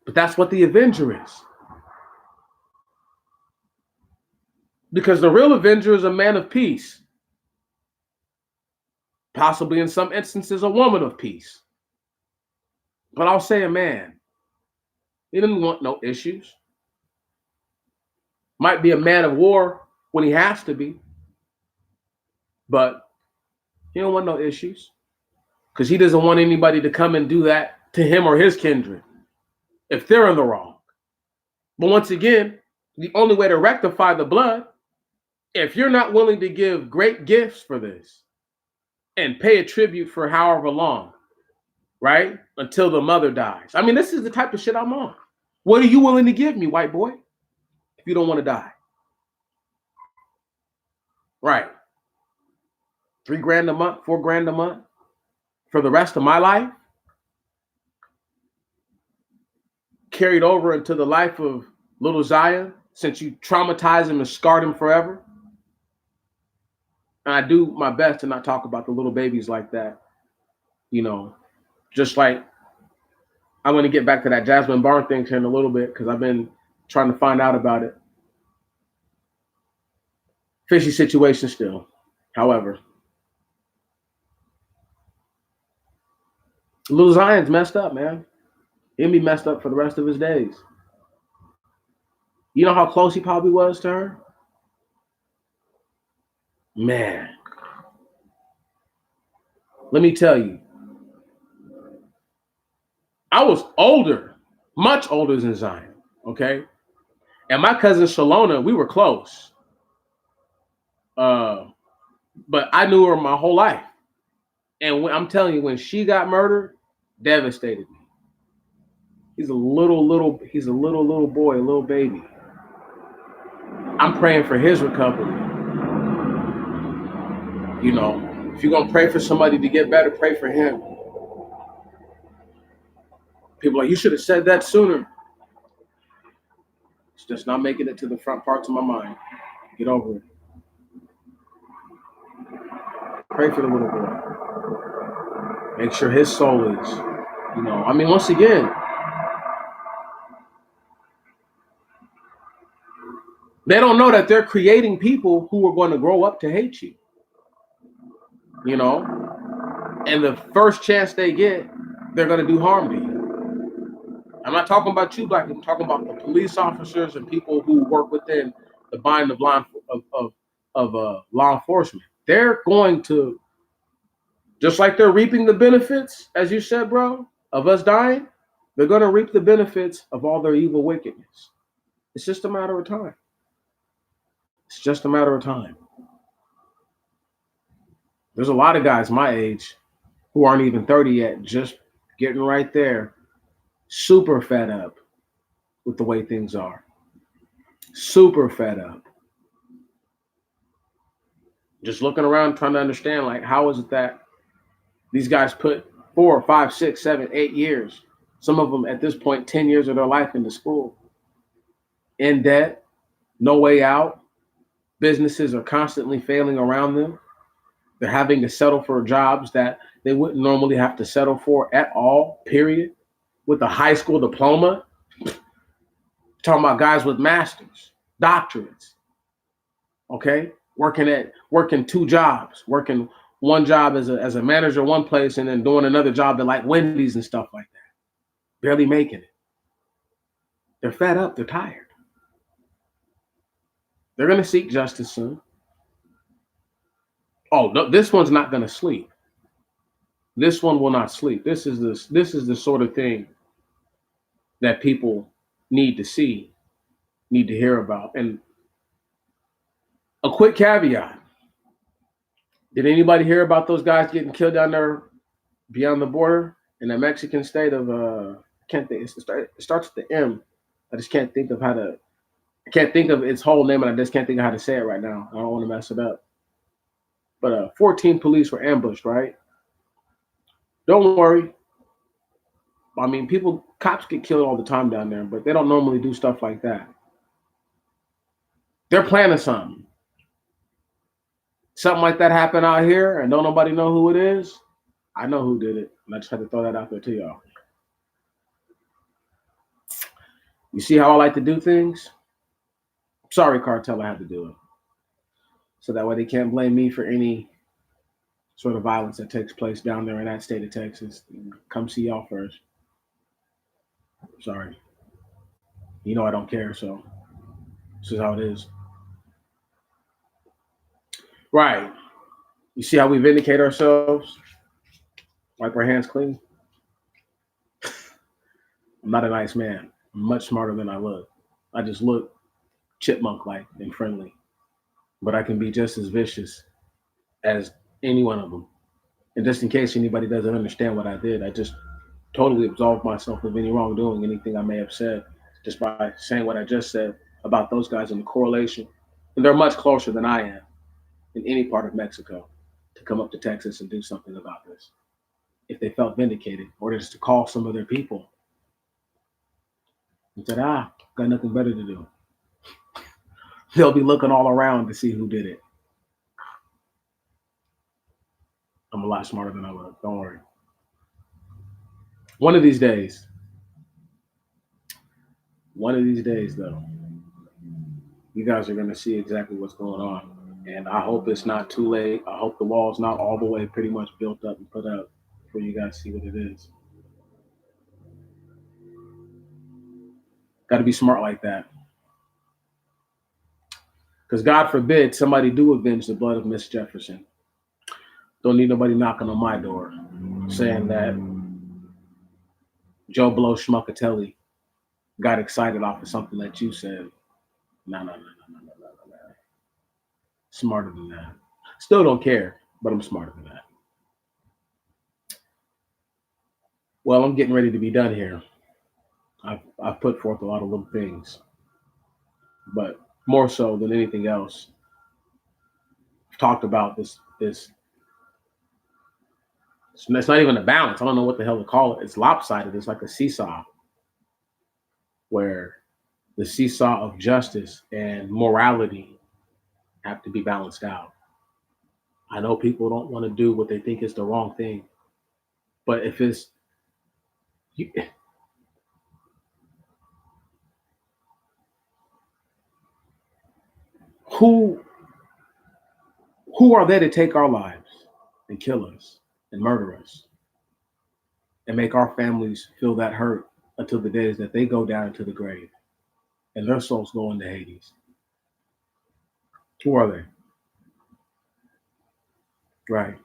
But that's what the Avenger is. Because the real Avenger is a man of peace. Possibly in some instances, a woman of peace. But I'll say a man. He doesn't want no issues. Might be a man of war when he has to be. But he don't want no issues. Because he doesn't want anybody to come and do that to him or his kindred if they're in the wrong. But once again, the only way to rectify the blood, if you're not willing to give great gifts for this and pay a tribute for however long, right? Until the mother dies. I mean, this is the type of shit I'm on. What are you willing to give me, white boy, if you don't want to die? Right. $3 grand a month, $4 grand a month for the rest of my life? carried over into the life of little Zion, since you traumatized him and scarred him forever. And I do my best to not talk about the little babies like that. Just like I want to get back to that Jasmine Barn thing here in a little bit because I've been trying to find out about it. Fishy situation still. However, Lil Zion's messed up, man. He'll be messed up for the rest of his days. You know how close he probably was to her? Man. Let me tell you. I was older, much older than Zion, okay? And my cousin Shalona, we were close. But I knew her my whole life. And I'm telling you, when she got murdered, devastated me. He's a little boy, a little baby. I'm praying for his recovery. If you're going to pray for somebody to get better, pray for him. People are like, you should have said that sooner. It's just not making it to the front parts of my mind. Get over it. Pray for the little boy. Make sure his soul is, once again, they don't know that they're creating people who are going to grow up to hate you. And the first chance they get, they're going to do harm to you. I'm not talking about you, Black. I'm talking about the police officers and people who work within the bind of law enforcement. They're going to, just like they're reaping the benefits, as you said, bro, of us dying, they're going to reap the benefits of all their evil wickedness. It's just a matter of time. It's just a matter of time. There's a lot of guys my age who aren't even 30 yet, just getting right there, super fed up with the way things are. Super fed up. Just looking around, trying to understand, like, how is it that these guys put 4, 5, 6, 7, 8 years, some of them at this point, 10 years of their life into school, in debt, no way out. Businesses are constantly failing around them. They're having to settle for jobs that they wouldn't normally have to settle for at all, period. With a high school diploma. Talking about guys with masters, doctorates. Okay? Working 2 jobs, working one job as a manager one place and then doing another job at like Wendy's and stuff like that. Barely making it. They're fed up. They're tired. They're going to seek justice soon. Oh, no, this one's not going to sleep. This one will not sleep. This is the sort of thing that people need to see, need to hear about. And a quick caveat. Did anybody hear about those guys getting killed down there beyond the border in the Mexican state of can't think, it starts with the M. I just can't think of I can't think of its whole name, and I just can't think of how to say it right now. I don't want to mess it up. But 14 police were ambushed, right? Don't worry. I mean, cops get killed all the time down there, but they don't normally do stuff like that. They're planning something. Something like that happened out here, and don't nobody know who it is. I know who did it, and I just had to throw that out there to y'all. You see how I like to do things? Sorry, cartel, I had to do it. So that way they can't blame me for any sort of violence that takes place down there in that state of Texas. Come see y'all first. Sorry. You know I don't care, so this is how it is. Right. You see how we vindicate ourselves? Wipe our hands clean? I'm not a nice man. I'm much smarter than I look. I just look chipmunk-like and friendly. But I can be just as vicious as any one of them. And just in case anybody doesn't understand what I did, I just totally absolved myself of any wrongdoing, anything I may have said, just by saying what I just said about those guys and the correlation. And they're much closer than I am in any part of Mexico to come up to Texas and do something about this. If they felt vindicated, or just to call some of their people and said, got nothing better to do. They'll be looking all around to see who did it. I'm a lot smarter than I look. Don't worry. One of these days, though, you guys are going to see exactly what's going on. And I hope it's not too late. I hope the wall's not all the way pretty much built up and put up before you guys see what it is. Got to be smart like that. Because God forbid somebody do avenge the blood of Miss Jefferson. Don't need nobody knocking on my door saying that Joe Blow Schmuckatelli got excited off of something that you said. No. Smarter than that. Still don't care, but I'm smarter than that. Well, I'm getting ready to be done here. I've put forth a lot of little things, but more so than anything else, I've talked about this. It's not even a balance. I don't know what the hell to call it. It's lopsided. It's like a seesaw, where the seesaw of justice and morality have to be balanced out. I know people don't want to do what they think is the wrong thing, but if it's who who are they to take our lives and kill us and murder us and make our families feel that hurt until the days that they go down into the grave and their souls go into Hades? Who are they? Right.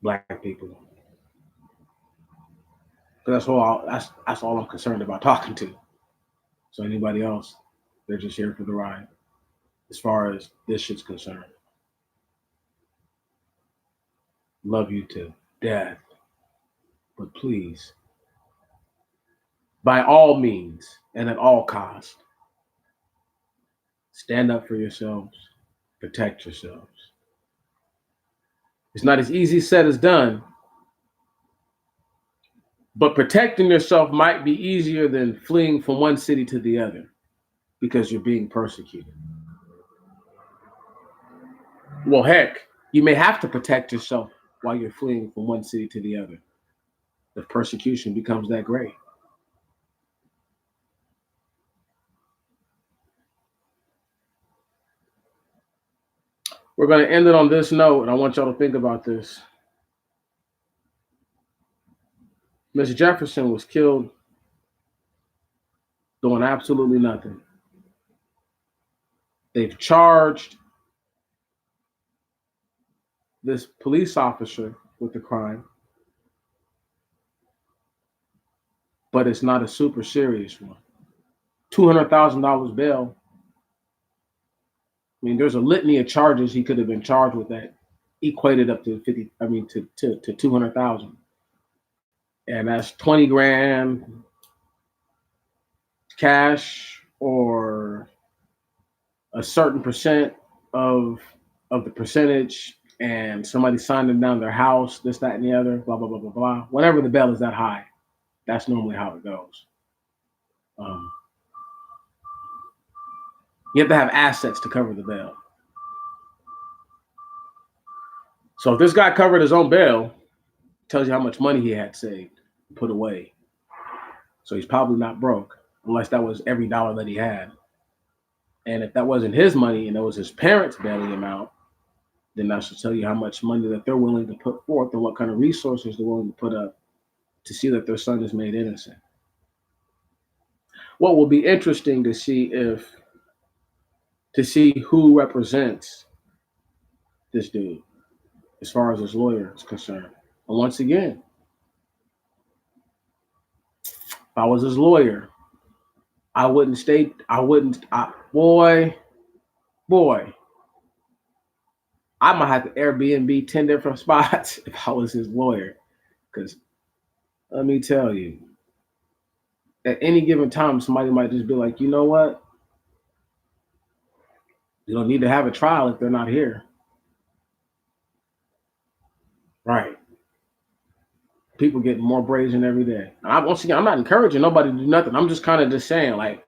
Black people. That's all I'm concerned about talking to. So anybody else, they're just here for the ride. As far as this shit's concerned, love you to death, but please, by all means and at all cost, stand up for yourselves, protect yourselves. It's not as easy said as done, but protecting yourself might be easier than fleeing from one city to the other because you're being persecuted. Well, heck, you may have to protect yourself while you're fleeing from one city to the other if persecution becomes that great. We're going to end it on this note, and I want y'all to think about this. Miss Jefferson was killed doing absolutely nothing. They've charged this police officer with the crime, but it's not a super serious one. $200,000 bail. I mean, there's a litany of charges he could have been charged with that equated up to 50. I mean, to 200,000, and that's 20 grand cash or a certain percent of the percentage, and somebody signed them down their house, this, that, and the other, blah, blah, blah, blah, blah. Whenever the bail is that high, that's normally how it goes. You have to have assets to cover the bail. So if this guy covered his own bail, it tells you how much money he had saved, put away. So he's probably not broke, unless that was every dollar that he had. And if that wasn't his money and it was his parents bailing him out, then that should tell you how much money that they're willing to put forth and what kind of resources they're willing to put up to see that their son is made innocent. What will be interesting to see who represents this dude as far as his lawyer is concerned. And once again, if I was his lawyer, boy, I might have to Airbnb 10 different spots if I was his lawyer. Because let me tell you, at any given time, somebody might just be like, you know what? You don't need to have a trial if they're not here. Right. People getting more brazen every day. Once again, I'm not encouraging nobody to do nothing. I'm just kind of just saying like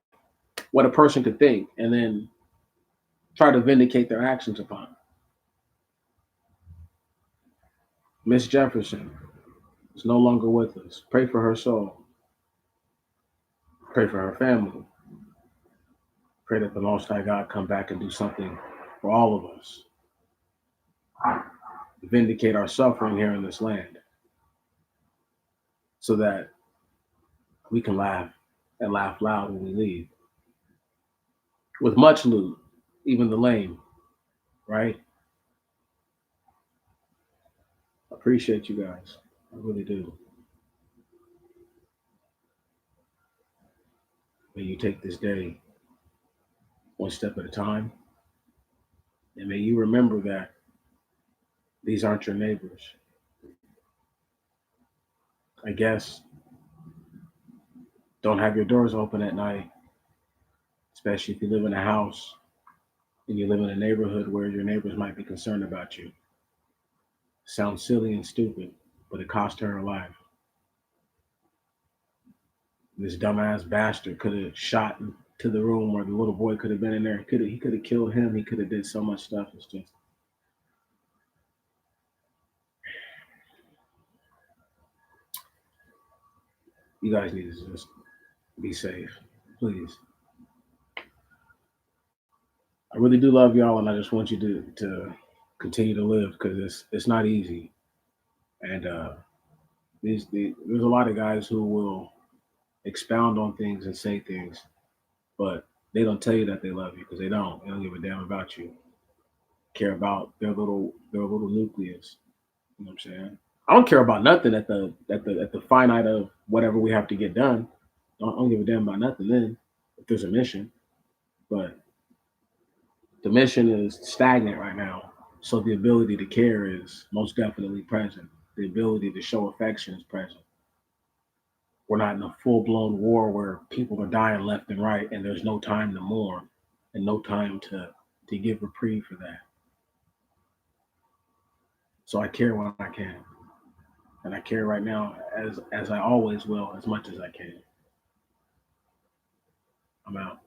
what a person could think and then try to vindicate their actions upon. Miss Jefferson is no longer with us. Pray for her soul. Pray for her family. Pray that the Most High God come back and do something for all of us. Vindicate our suffering here in this land so that we can laugh and laugh loud when we leave. With much loot, even the lame, right? I appreciate you guys. I really do. May you take this day one step at a time. And may you remember that these aren't your neighbors. I guess don't have your doors open at night, especially if you live in a house and you live in a neighborhood where your neighbors might be concerned about you. Sounds silly and stupid, but it cost her life. This dumbass bastard could have shot into the room where the little boy could have been in there. He could have killed him. He could have did so much stuff. It's just you guys need to just be safe, please. I really do love y'all, and I just want you to continue to live because it's not easy. And there's a lot of guys who will expound on things and say things, but they don't tell you that they love you because they don't. They don't give a damn about you. Care about their little nucleus. You know what I'm saying? I don't care about nothing at the finite of whatever we have to get done. I don't give a damn about nothing then if there's a mission. But the mission is stagnant right now. So the ability to care is most definitely present. The ability to show affection is present. We're not in a full blown war where people are dying left and right and there's no time to mourn and no time to give reprieve for that. So I care when I can. And I care right now as I always will as much as I can. I'm out.